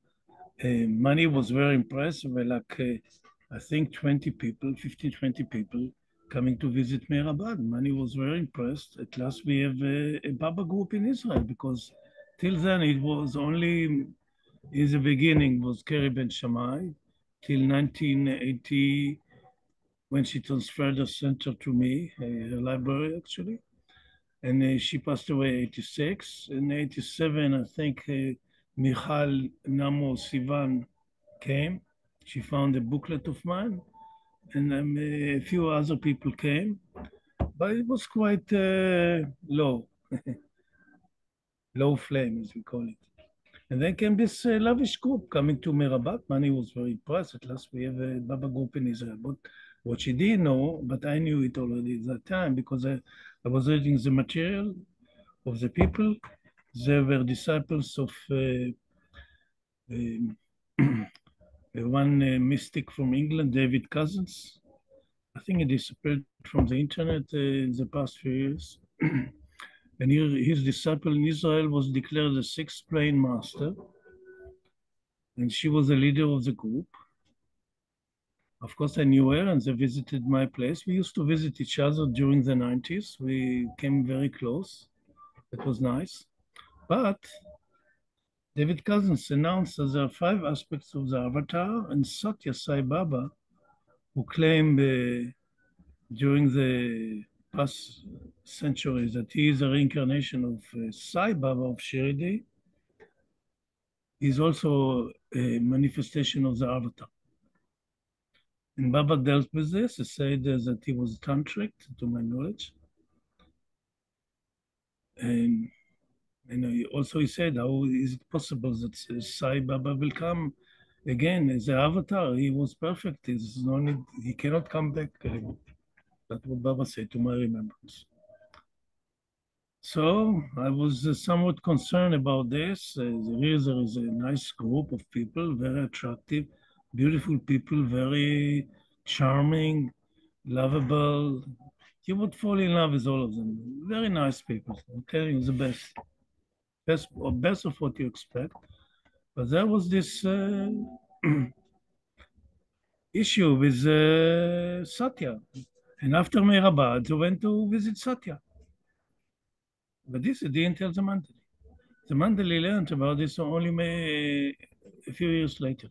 Mani was very impressed. Were like, I think 20 people, 15, 20 people coming to visit Meherabad. Mani was very impressed. At last we have a Baba group in Israel because till then it was only, in the beginning was Keri Ben Shammai, till 1980, when she transferred the center to me, her library actually. And she passed away 86. In 87, I think Michal Namo Sivan came. She found a booklet of mine and a few other people came, but it was quite low, low flame, as we call it. And then came this lavish group coming to Merabat. Mani was very impressed. At last, we have a Baba group in Israel. But what she didn't know, but I knew it already at that time because I was reading the material of the people. They were disciples of um, one mystic from England, David Cousins. I think he disappeared from the internet in the past few years. And his disciple in Israel was declared the sixth plane master, and she was the leader of the group. Of course, I knew her, and they visited my place. We used to visit each other during the 90s. We came very close. It was nice. But David Cousins announced that there are five aspects of the avatar, and Satya Sai Baba, who claimed during the past centuries that he is a reincarnation of Sai Baba of Shirdi, is also a manifestation of the avatar. And Baba dealt with this. He said that he was tantric, to my knowledge. And also he said, how is it possible that Sai Baba will come again as an avatar? He was perfect. There's no need, he cannot come back. That's what Baba said to my remembrance. So I was somewhat concerned about this. There is a nice group of people, very attractive, beautiful people, very charming, lovable. You would fall in love with all of them. Very nice people. I'm telling you, the best. Best of what you expect. But there was this issue with Satya. And after Mehrabad, they went to visit Satya. But this didn't tell the mandali. The mandali learned about this only a few years later.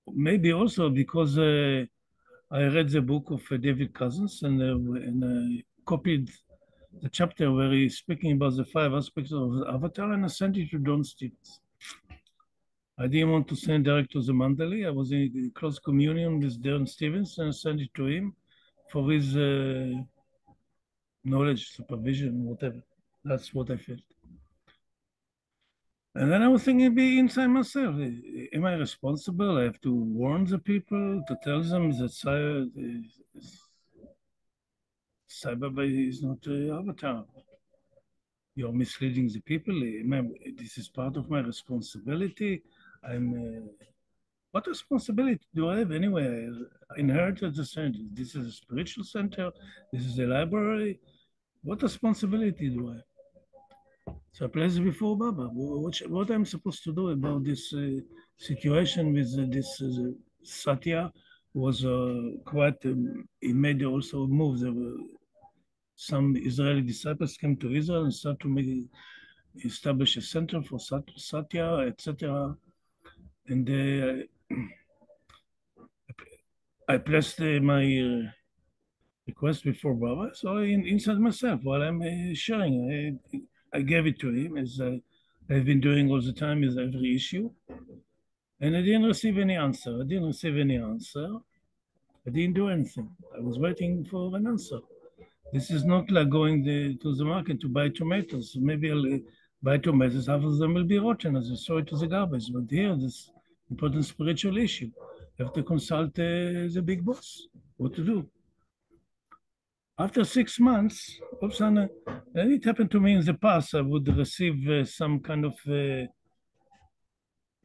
Maybe also because I read the book of David Cousins and copied the chapter where he's speaking about the five aspects of the avatar, and I sent it to Don Stevens. I didn't want to send direct to the mandali. I was in close communion with Don Stevens and I sent it to him for his knowledge, supervision, whatever. That's what I felt. And then I was thinking, be inside myself. Am I responsible? I have to warn the people to tell them that Sai Baba is not an avatar. You're misleading the people. This is part of my responsibility. What responsibility do I have anyway? I inherited the center. This is a spiritual center. This is a library. What responsibility do I have? So I placed it before Baba. What I'm supposed to do about this situation with this Satya was quite, he made also moves. Some Israeli disciples came to Israel and started to establish a center for Satya, etc. And I placed my request before Baba. So inside myself, while I'm sharing, I gave it to him as I've been doing all the time with every issue. And I didn't receive any answer. I didn't receive any answer. I didn't do anything. I was waiting for an answer. This is not like going to the market to buy tomatoes. Maybe I'll buy tomatoes, half of them will be rotten as I throw it to the garbage. But here, this important spiritual issue. You have to consult the big boss, what to do. After 6 months, and it happened to me in the past, I would receive some kind of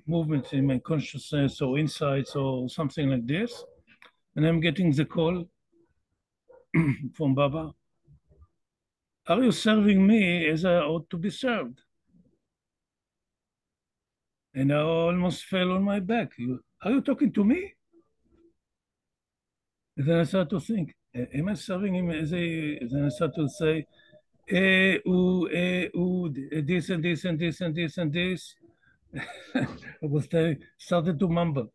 movement in my consciousness or insights or something like this. And I'm getting the call from Baba. Are you serving me as I ought to be served? And I almost fell on my back. Are you talking to me? And then I started to think, am I serving him as a, then I started to say, this and this and this and this and this. Started to mumble.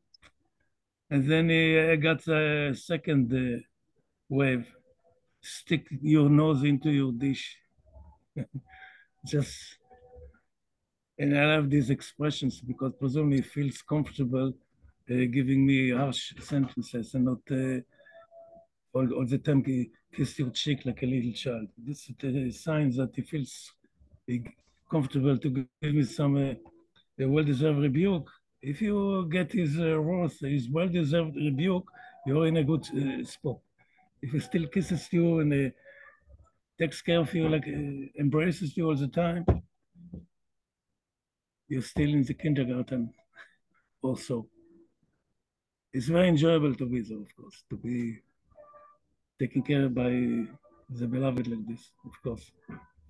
And then I got the second wave. Stick your nose into your dish. Just, and I love these expressions because presumably he feels comfortable giving me harsh sentences and not all the time kiss your cheek like a little child. This is the sign that he feels comfortable to give me some a well-deserved rebuke. If you get his worth, his well-deserved rebuke, you're in a good spot. If he still kisses you and takes care of you, like embraces you all the time, you're still in the kindergarten also. It's very enjoyable to be there, of course, to be taken care of by the beloved like this, of course.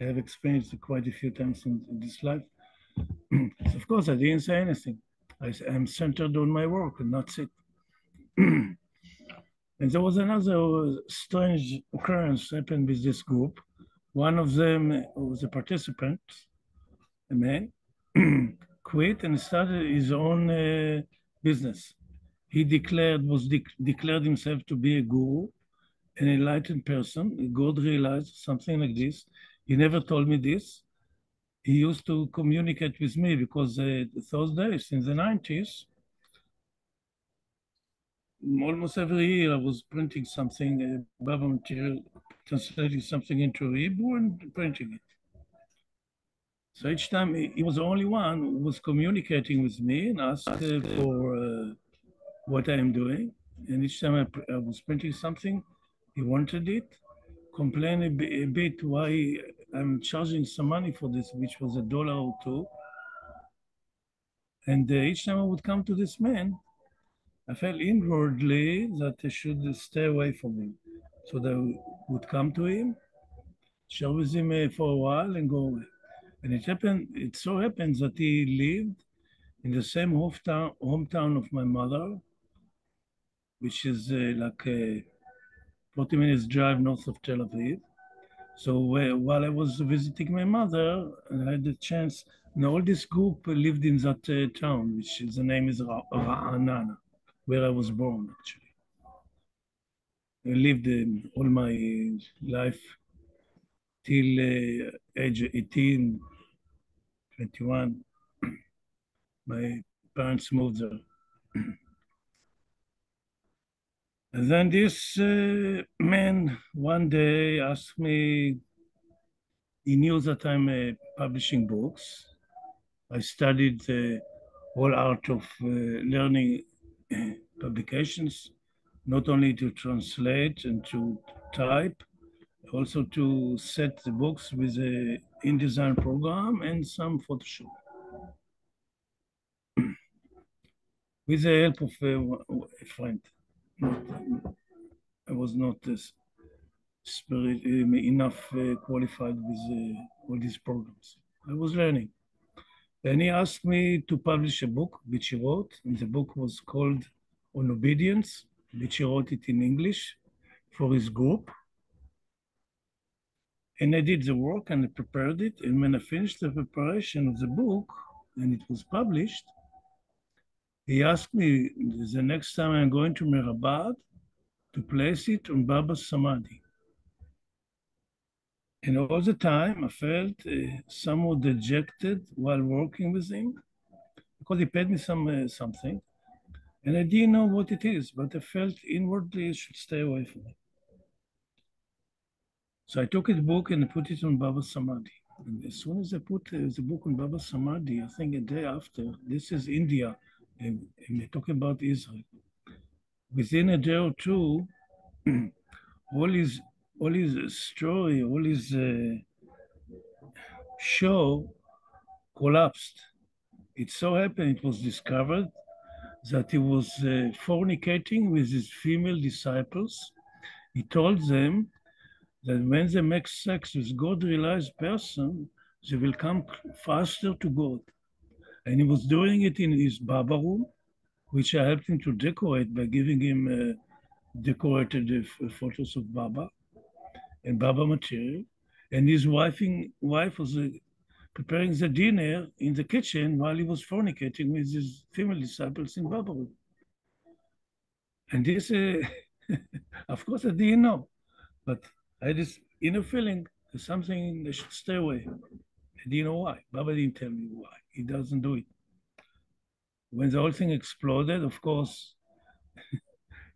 I have experienced it quite a few times in this life. So of course, I didn't say anything. I am centered on my work and that's it. And there was another strange occurrence happened with this group. One of them was a participant, a man, quit and started his own business. He declared himself to be a guru, an enlightened person. God realized something like this. He never told me this. He used to communicate with me because those days in the 90s, almost every year I was printing something, Baba material, translating something into Hebrew and printing it. So each time he was the only one who was communicating with me and asked for what I am doing. And each time I was printing something, he wanted it, complained a bit why I'm charging some money for this, which was $1 or two. And each time I would come to this man, I felt inwardly that I should stay away from him. So I would come to him, share with him for a while and go away. And it so happens that he lived in the same hometown of my mother, which is like a 40 minutes drive north of Tel Aviv. So while I was visiting my mother, I had the chance, and all this group lived in that town, which is, the name is Ra'anana, where I was born, actually. I lived all my life till age 18, 21. My parents moved there. And then this man one day asked me, he knew that I'm publishing books. I studied the whole art of learning publications, not only to translate and to type, also to set the books with a InDesign program and some Photoshop. With the help of a friend. I was not enough qualified with all these programs. I was learning. And he asked me to publish a book, which he wrote, and the book was called On Obedience, which he wrote it in English for his group. And I did the work and I prepared it. And when I finished the preparation of the book and it was published, he asked me the next time I'm going to Mirabad to place it on Baba's Samadhi. And all the time I felt somewhat dejected while working with him because he paid me something. And I didn't know what it is, but I felt inwardly it should stay away from it. So I took the book and I put it on Baba's Samadhi. And as soon as I put the book on Baba's Samadhi, I think a day after, this is India, and we're talking about Israel. Within a day or two, all his story, all his show collapsed. It so happened, it was discovered that he was fornicating with his female disciples. He told them that when they make sex with God-realized person, they will come faster to God. And he was doing it in his Baba room, which I helped him to decorate by giving him decorated photos of Baba and Baba material. And his wife was preparing the dinner in the kitchen while he was fornicating with his female disciples in Baba room. And this, of course, I didn't know, but I had this inner feeling there's something I should stay away. I didn't know why. Baba didn't tell me why. He doesn't do it. When the whole thing exploded, of course,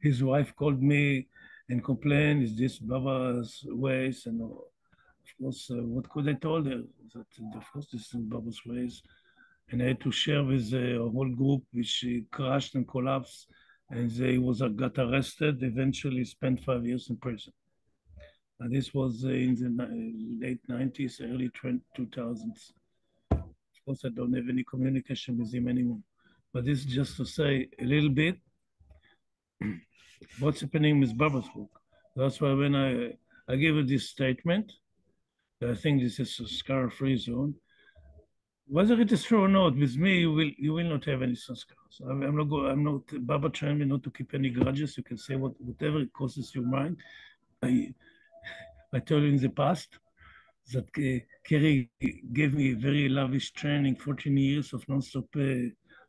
his wife called me and complain, is this Baba's ways? And of course, what could I told her? That of course this is Baba's ways. And I had to share with a whole group, which crashed and collapsed, and they got arrested. Eventually, spent 5 years in prison. And this was in the late 90s, early 2000s. Of course, I don't have any communication with him anymore. But this is just to say a little bit what's happening with Baba's book. That's why when I gave her this statement, I think this is a scar-free zone. Whether it is true or not, with me, you will not have any sanskars. I'm not. Baba trained me not to keep any grudges. You can say whatever it crosses your mind. I I told you in the past that Kerry gave me very lavish training, 14 years of non-stop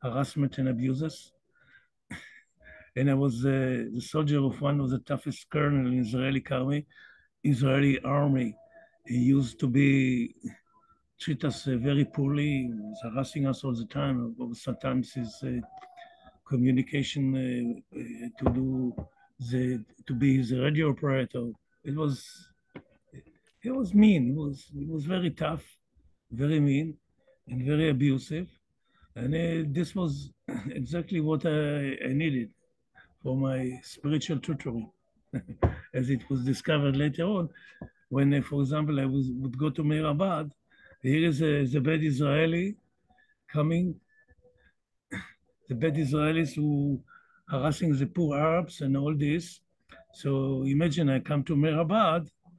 harassment and abuses. And I was the soldier of one of the toughest colonel in Israeli army. He used to be treat us very poorly. He was harassing us all the time. Sometimes his communication to be his radio operator. It was he was mean. He was very tough, very mean, and very abusive. And this was exactly what I needed for my spiritual tutoring, as it was discovered later on. When, for example, would go to Meir. Here is the bad Israeli coming, the bad Israelis who harassing the poor Arabs and all this. So imagine I come to Meir.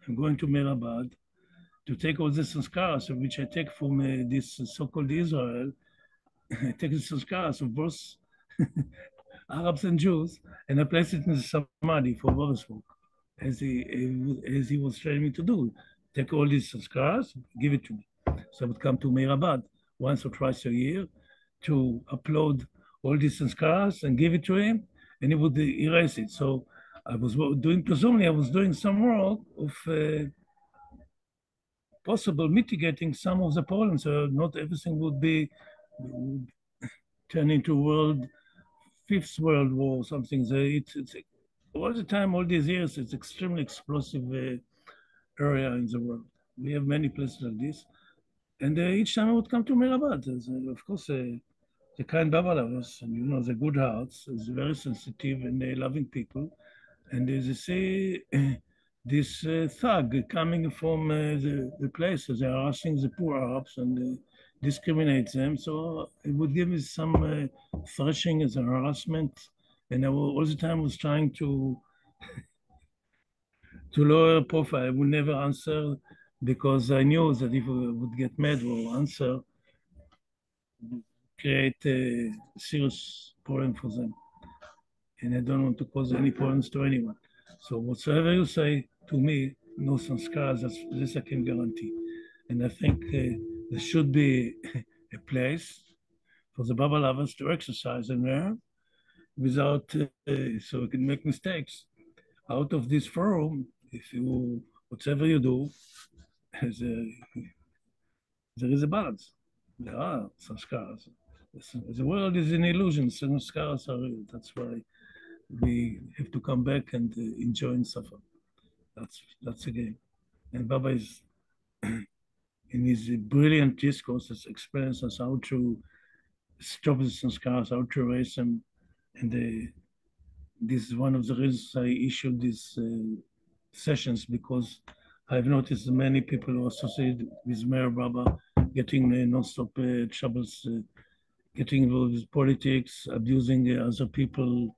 I'm going to Meir to take all the sanskars, which I take from this so-called Israel. I take the sanskars of both Arabs and Jews, and I place it in the samadhi for Borisburg, as he was training me to do. Take all these sanskars, give it to me. So I would come to Meir once or twice a year to upload all these sanskars and give it to him, and he would erase it. So I was doing, presumably I was doing some work of possible mitigating some of the problems. So not everything would turn into fifth world war or something. So it's all the time, all these years, it's extremely explosive area in the world. We have many places like this. And each time I would come to Mirabat, of course, the kind Babalavas, and the good hearts, is very sensitive and loving people. And they say this thug coming from the places, they are harassing the poor Arabs and discriminate them. So it would give me some thrashing as a harassment. And all the time was trying to lower profile. I would never answer because I knew that if I would get mad or answer, create a serious problem for them. And I don't want to cause any problems to anyone. So whatsoever you say to me, no sanskars, this I can guarantee. And I think there should be a place for the Baba lovers to exercise and learn without, so we can make mistakes. Out of this forum, whatever you do, there is a balance. There are sanskars. The world is an illusion. Sanskars are real. That's why we have to come back and enjoy and suffer. That's the game. And Baba is, in his brilliant discourses, explains us how to stop the sanskars, how to erase them. And this is one of the reasons I issued these sessions, because I've noticed many people who are associated with Mayor Baba getting non-stop troubles, getting involved with politics, abusing other people,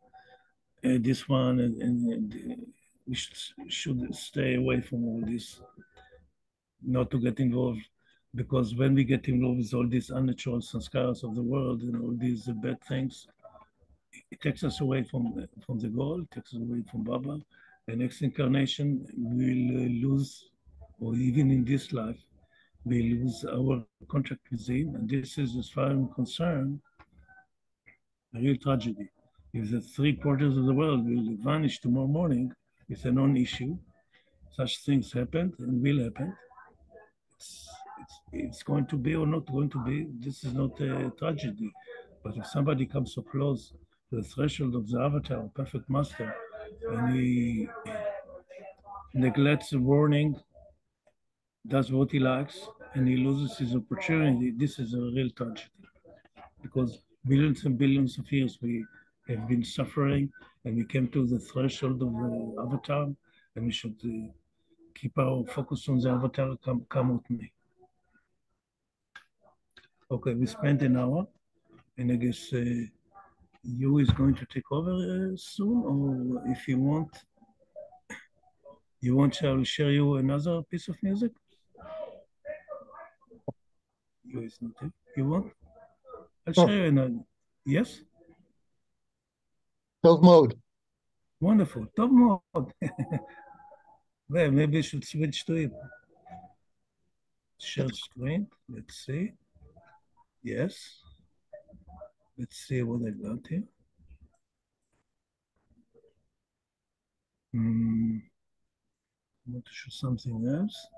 this one, and we should stay away from all this, not to get involved, because when we get involved with all these unnatural sanskars of the world and all these bad things, it takes us away from the goal, it takes us away from Baba. The next incarnation will lose, or even in this life, we lose our contract with him. And this is, as far as I'm concerned, a real tragedy. If the three-quarters of the world will vanish tomorrow morning, it's a non-issue. Such things happened and will happen. It's going to be or not going to be. This is not a tragedy. But if somebody comes so close to the threshold of the avatar, perfect master, and he neglects the warning, does what he likes, and he loses his opportunity, this is a real tragedy because billions and billions of years we have been suffering and we came to the threshold of the avatar and we should keep our focus on the avatar. Come with me. Okay, we spent an hour and I guess you is going to take over soon, or if you want, shall share you another piece of music? You is not here. You want? I'll Oh, share you another. Yes? stealth mode. Wonderful. Top mode. Well, maybe I should switch to it. Share screen. Let's see. Yes. Let's see what I got here. I want to show something else.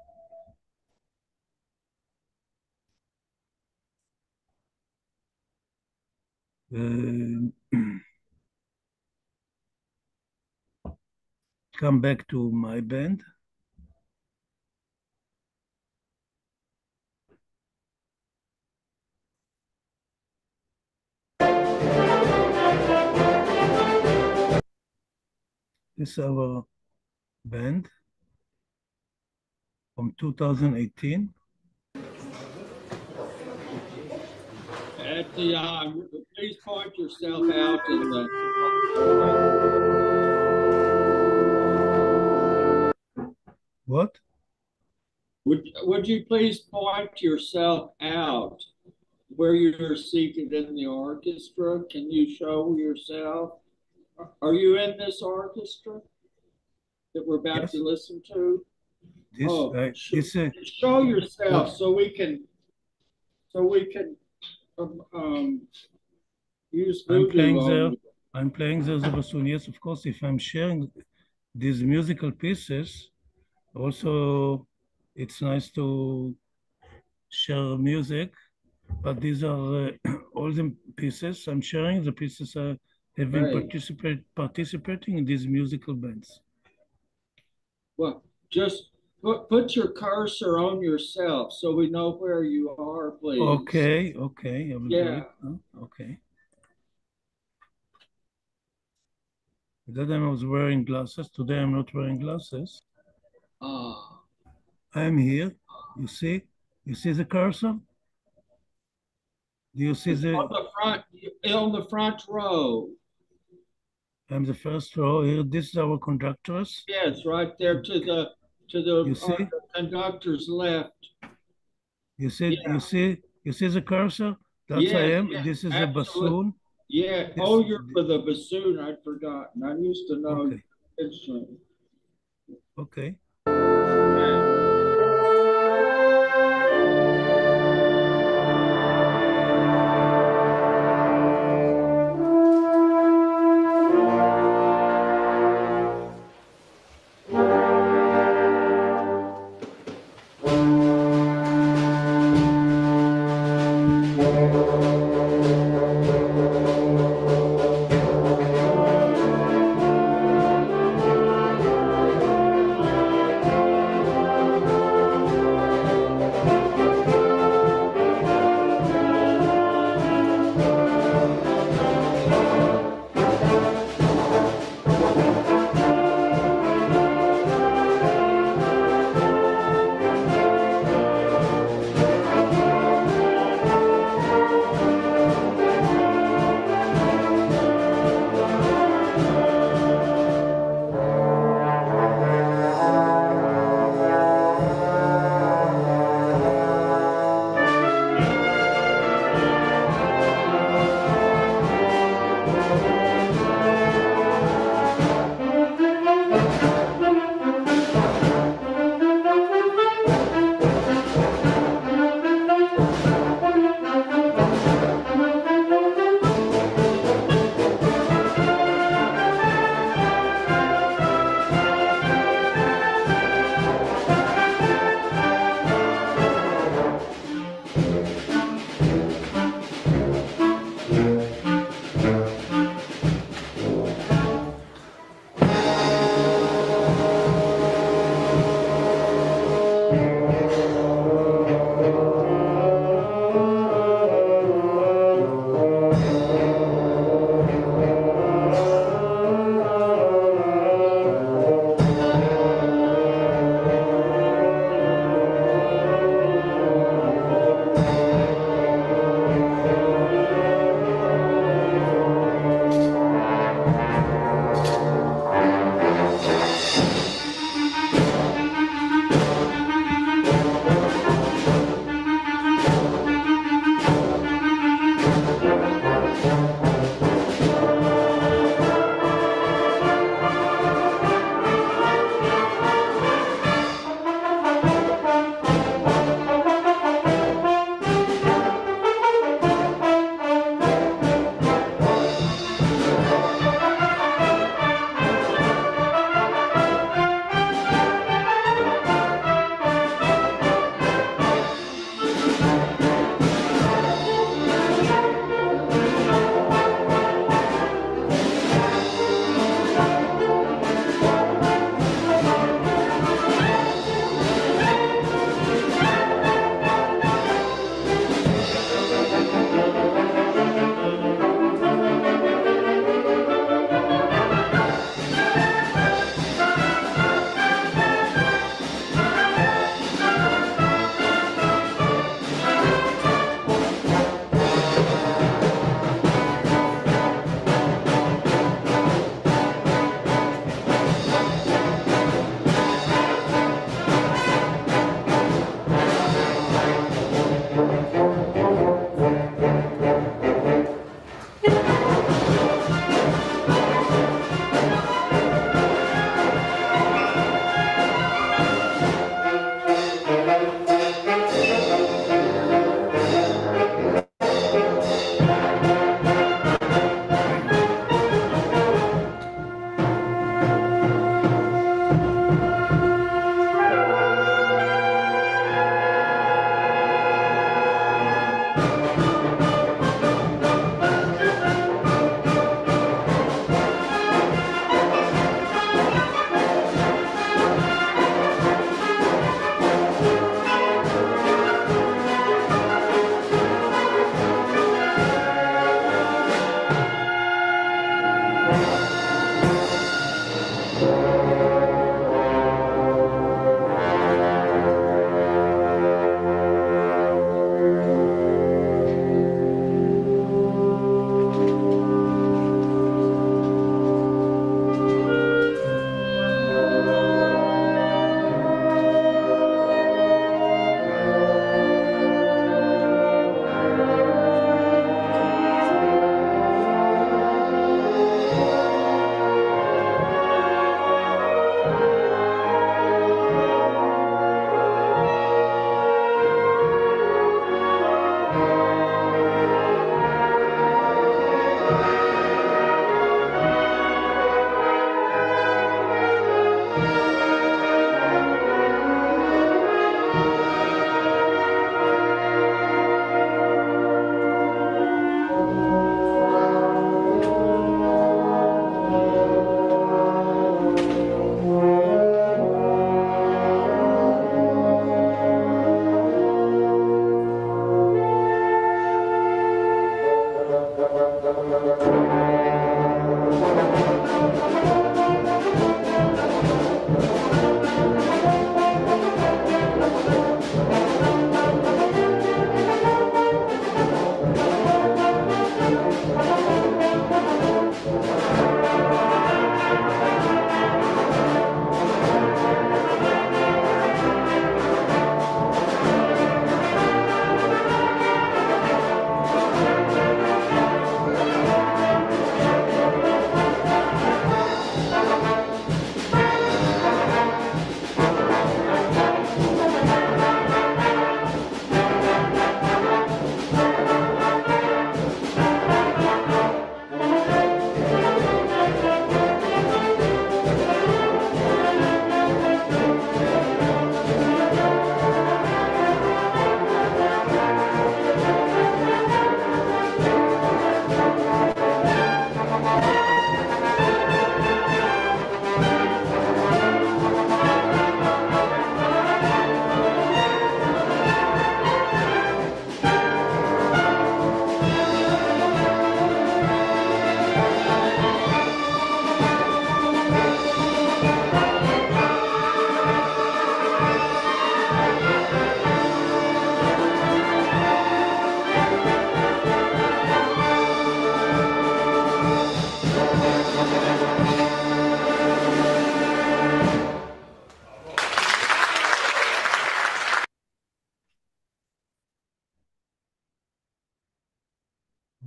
Come back to my band. This is our band from 2018. At the please point yourself out in the. What? Would you please point yourself out where you're seated in the orchestra? Can you show yourself? Are you in this orchestra that we're about Yes. to listen to? This, Show yourself so we can use voodoo on you. I'm playing the bassoon. Yes, of course. If I'm sharing these musical pieces, also it's nice to share music. But these are all the pieces I'm sharing. The pieces have been participating in these musical bands. Well, just put your cursor on yourself so we know where you are, please. Okay, I will do it. Okay. That time I was wearing glasses. Today I'm not wearing glasses. I'm here. You see the cursor? Do you see on the front row? I'm the first row here. This is our conductors. Yes, right there to the conductor's left. You see the cursor? That's I am. Yes, this is a bassoon. Yeah. You're for the bassoon. I'd forgotten. I used to know instrument. Okay.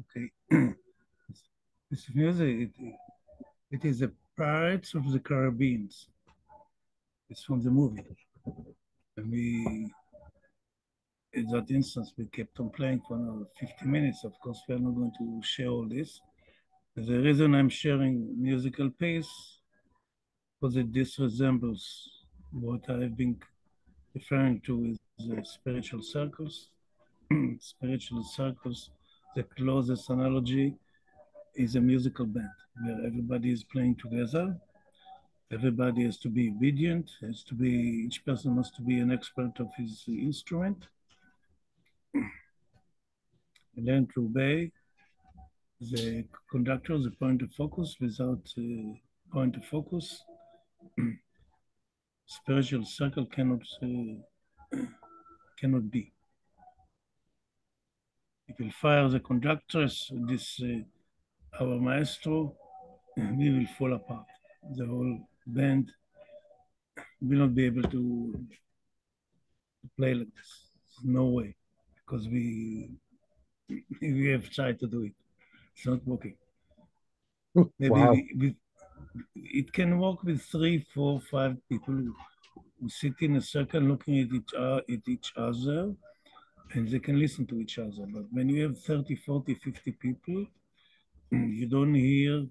Okay. This music, it is the Pirates of the Caribbean. It's from the movie. And in that instance, we kept on playing for another 50 minutes. Of course, we are not going to share all this. The reason I'm sharing musical piece because this resembles what I've been referring to is spiritual circles. Spiritual circles, the closest analogy is a musical band where everybody is playing together. Everybody has to be obedient, each person must to be an expert of his instrument, and learn to obey the conductor, the point of focus. Without point of focus, spiritual circle cannot be. If we fire the conductors, our maestro, we will fall apart. The whole band will not be able to play like this. No way, because we have tried to do it. It's not working. Maybe Wow. it can work with 3, 4, 5 people who sit in a circle looking at each other, and they can listen to each other. But when you have 30, 40, 50 people, you don't hear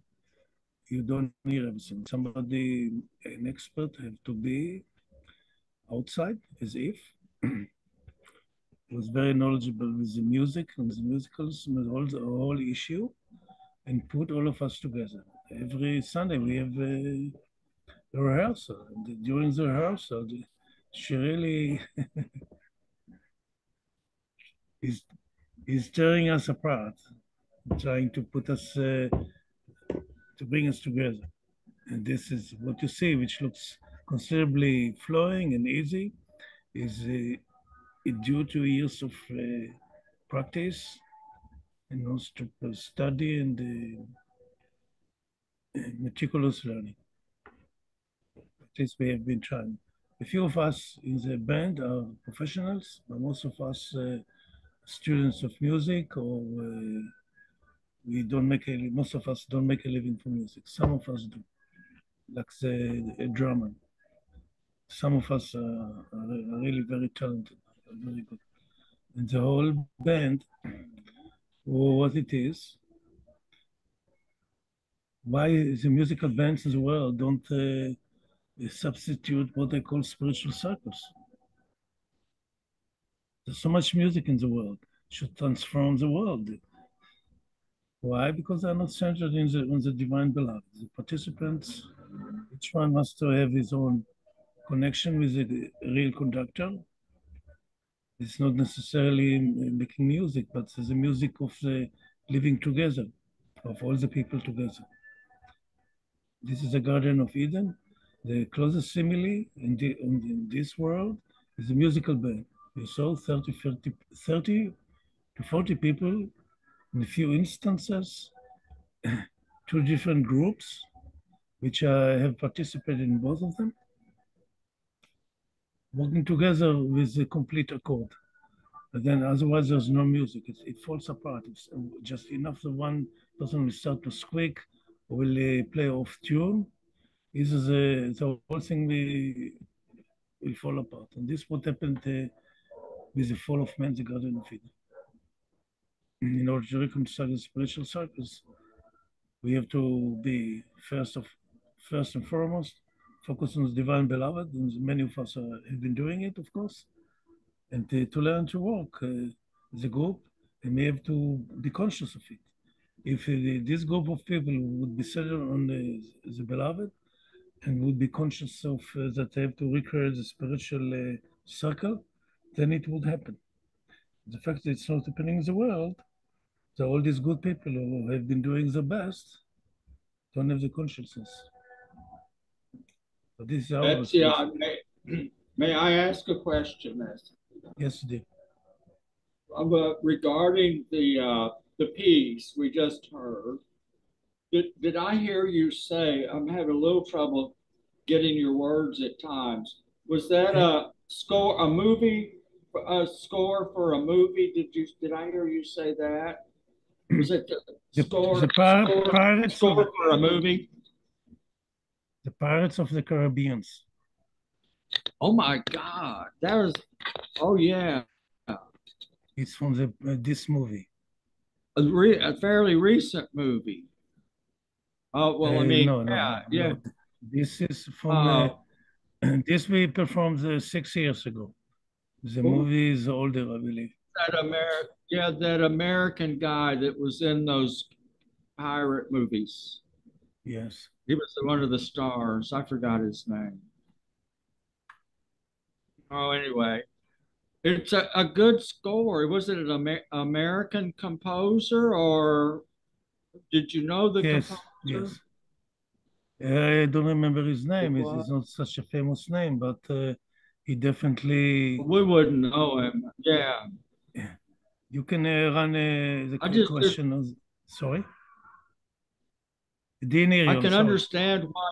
everything. Somebody, an expert, have to be outside, as if was very knowledgeable with the music and the musicals, with all the whole issue, and put all of us together. Every Sunday we have a rehearsal. And during the rehearsal, she really is tearing us apart, trying to put us to bring us together. And this is what you see, which looks considerably flowing and easy, is due to years of practice and also to study and meticulous learning. At least we have been trying. A few of us in the band are professionals, but most of us students of music, or we don't make a, most of us don't make a living from music. Some of us do, like the drummer. Some of us are really very talented, very good. And the whole band, what it is, why the musical bands in the world don't substitute what they call spiritual circles. There's so much music in the world, should transform the world. Why? Because they're not centered on the divine beloved. The participants, each one must to have his own connection with the real conductor. It's not necessarily making music, but the music of the living together, of all the people together. This is the Garden of Eden. The closest simile in this world is a musical band. You saw 30 to 40 people in a few instances, two different groups, which I have participated in both of them, working together with a complete accord. But then otherwise there's no music. It falls apart. It's just enough that one person will start to squeak or will play off tune. This is the whole thing will fall apart. And this is what happened with the fall of man, the Garden of Eden. In order to reconcile the spiritual circles, we have to be first and foremost focus on the divine beloved, and many of us have been doing it, of course, and to learn to walk as a group, and we have to be conscious of it. If this group of people would be centered on the beloved and would be conscious of that they have to recreate the spiritual circle, then it would happen. The fact that it's not happening in the world, so all these good people who have been doing the best don't have the consciousness. So this is our Etzion, may I ask a question? Yes, dear. Regarding the piece we just heard, did I hear you say, I'm having a little trouble getting your words at times. Was that a score, a score for a movie? Did I hear you say that? Was it The, score the pirates of score for a movie? the Pirates of the Caribbean. Oh my God, that was. Oh yeah, It's from this movie. a fairly recent movie. Oh well, I mean, No, no, yeah, no, yeah. no. This is from Uh, this we performed 6 years ago. The movie is older, I believe. that American guy that was in those pirate movies. Yes. He was one of the stars. I forgot his name. Oh, anyway, it's a good score. Was it an American composer, or did you know the Yes, composer? yes. I don't remember his It name. It's was. not such a famous name, but he definitely. We wouldn't know him. Yeah, You can run the I just question. Sorry, didn't hear I you. I'm can sorry. understand why.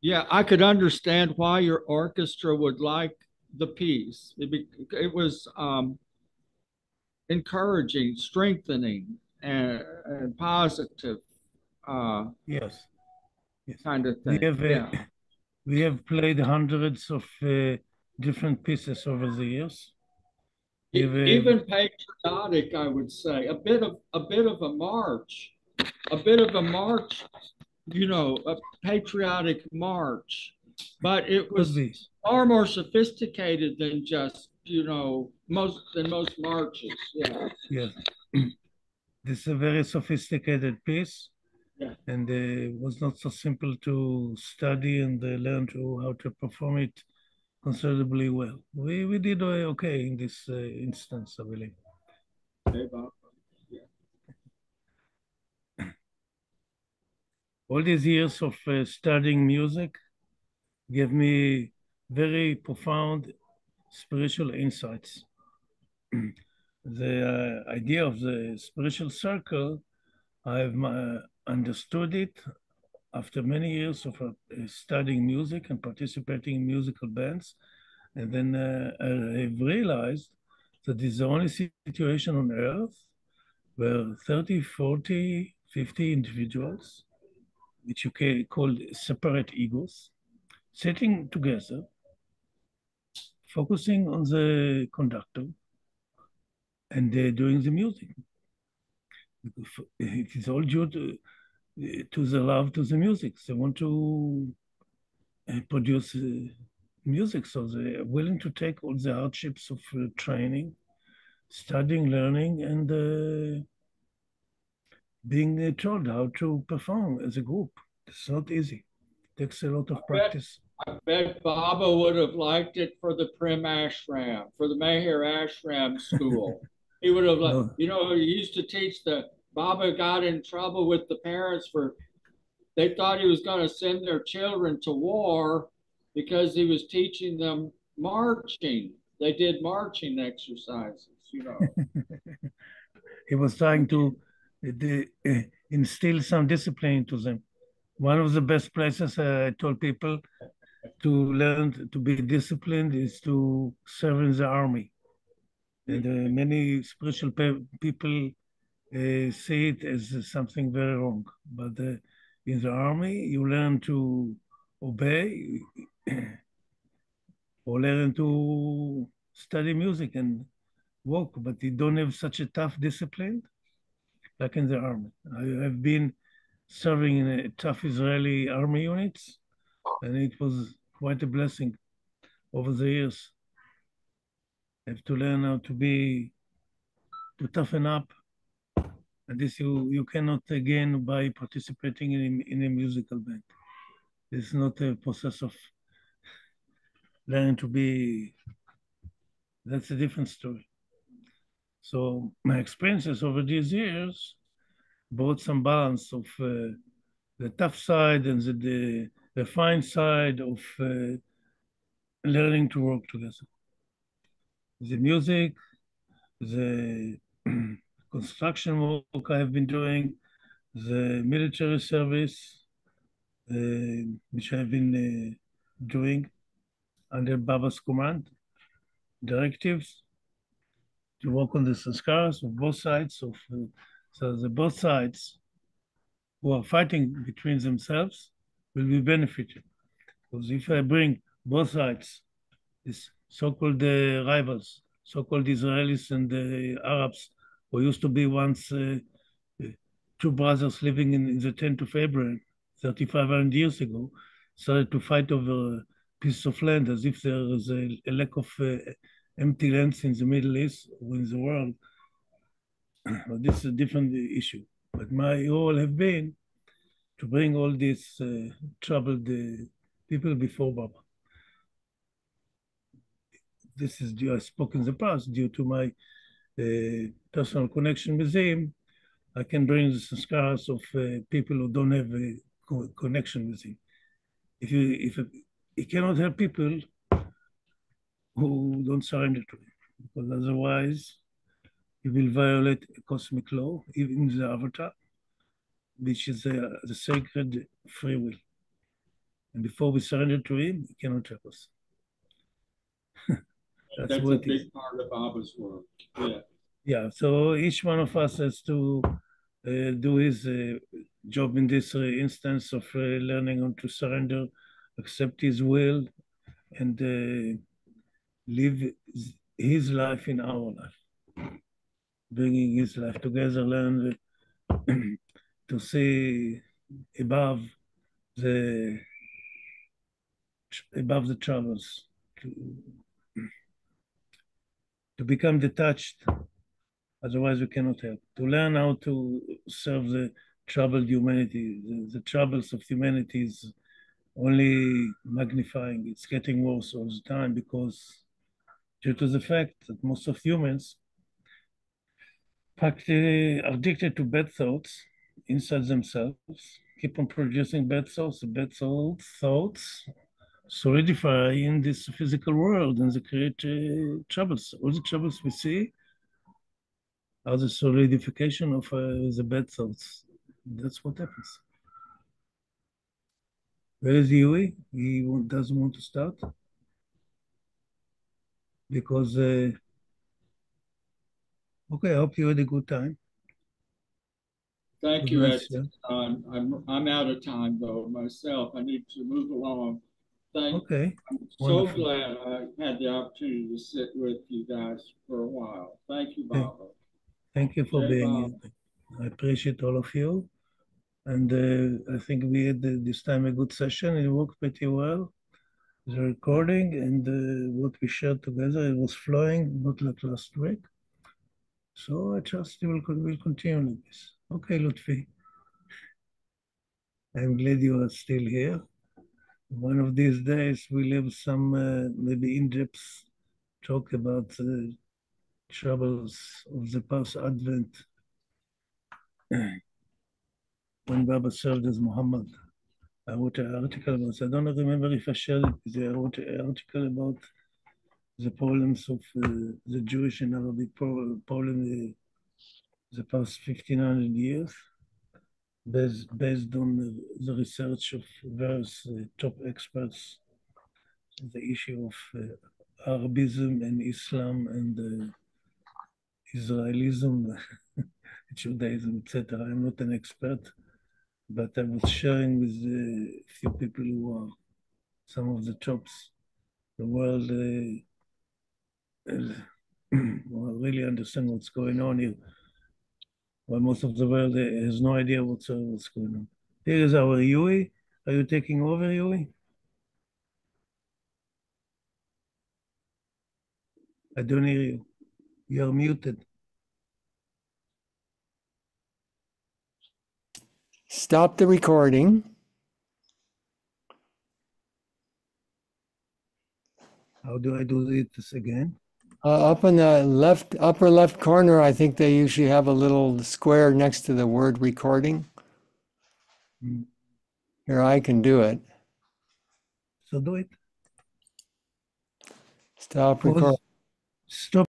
Yeah, I could understand why your orchestra would like the piece. It was encouraging, strengthening, and positive Yes, yes. kind of We thing. have Yeah. we have played hundreds of different pieces over the years. We have Even patriotic, I would say, a bit of a march, a bit of a march, a patriotic march, but it could was be. far more sophisticated than just, most marches. Yeah. Yes. This is a very sophisticated piece, Yeah. and it was not so simple to study and learn how to perform it considerably well. We did okay in this instance, I believe. Okay, Bob. Yeah. All these years of studying music gave me very profound spiritual insights. The idea of the spiritual circle, I've understood it after many years of studying music and participating in musical bands. And then I've realized that it's the only situation on earth where 30, 40, 50 individuals, which you can call separate egos, sitting together, focusing on the conductor and doing the music. It is all due to the love to the music. They want to produce music, so they are willing to take all the hardships of training, studying, learning, and being told how to perform as a group. It's not easy. It takes a lot I of bet practice. I bet Baba would have liked it for the Prim Ashram, for the Meher Ashram school. He would have, No, he used to teach Baba got in trouble with the parents they thought he was going to send their children to war because he was teaching them marching. They did marching exercises. he was trying to instill some discipline into them. One of the best places I told people to learn to be disciplined is to serve in the army. And many spiritual people see it as something very wrong. But in the army, you learn to obey or learn to study music and work, but you don't have such a tough discipline like in the army. I have been serving in a tough Israeli army units, and it was quite a blessing over the years. I have to learn how to toughen up, and this you cannot gain by participating in a musical band. It's not a process of learning to be. That's a different story. So my experiences over these years brought some balance of the tough side and the fine side of learning to work together. The music, the construction work I have been doing, the military service, which I've been doing under Baba's command, directives to work on the sanskars of both sides of So the both sides who are fighting between themselves will be benefited. Because if I bring both sides, these so-called rivals, so-called Israelis and the Arabs, who used to be once two brothers living in the tent of Abraham 3,500 years ago, started to fight over a piece of land as if there is a lack of empty lands in the Middle East or in the world. But this is a different issue. But my role have been to bring all these troubled people before Baba. This is due, I spoke in the past, due to my personal connection with him. I can bring the scars of people who don't have a connection with him. If he cannot help people who don't surrender to him, because otherwise he will violate a cosmic law, even the avatar, which is the sacred free will. And before we surrender to him, he cannot help us. That's a big part of Baba's work. Yeah. Yeah. So each one of us has to do his job in this instance of learning how to surrender, accept his will, and live his life in our life, bringing his life together, learn to see above the troubles, to become detached. Otherwise, we cannot help. To learn how to serve the troubled humanity, the troubles of humanity is only magnifying. It's getting worse all the time because due to the fact that most of humans practically are addicted to bad thoughts inside themselves, keep on producing bad thoughts. The bad thoughts solidify in this physical world and they create troubles. All the troubles we see are the solidification of the bad thoughts. That's what happens. Where is Yui? He doesn't want to start because, okay, I hope you had a good time. Thank It was you, nice, Etzion. I'm out of time though myself. I need to move along. Okay, I'm so wonderful. glad I had the opportunity to sit with you guys for a while. Thank you, Okay. Baba. Thank you for Jai being Baba. here. I appreciate all of you. And I think we had this time a good session. It worked pretty well. The recording and what we shared together, it was flowing, not like last week. So I trust we'll continue like this. Okay, Lutfi. I'm glad you are still here. One of these days we'll have some maybe in-depth talk about the troubles of the past Advent when Baba served as Muhammad. I wrote an article about it. I don't remember if I shared it with you. I wrote an article about the problems of the Jewish and Arabic problem the past 1500 years, based on the research of various top experts on the issue of Arabism and Islam and Israelism, Judaism, etc. I'm not an expert, but I was sharing with a few people who are some of the tops the world really understand what's going on here. Well, most of the world has no idea what's going on. Here is our Yui. Are you taking over, Yui? I don't hear you. You're muted. Stop the recording. How do I do this again? Up in the upper left corner, I think they usually have a little square next to the word recording. Mm. Here, I can do it. So do it. Stop recording. Stop.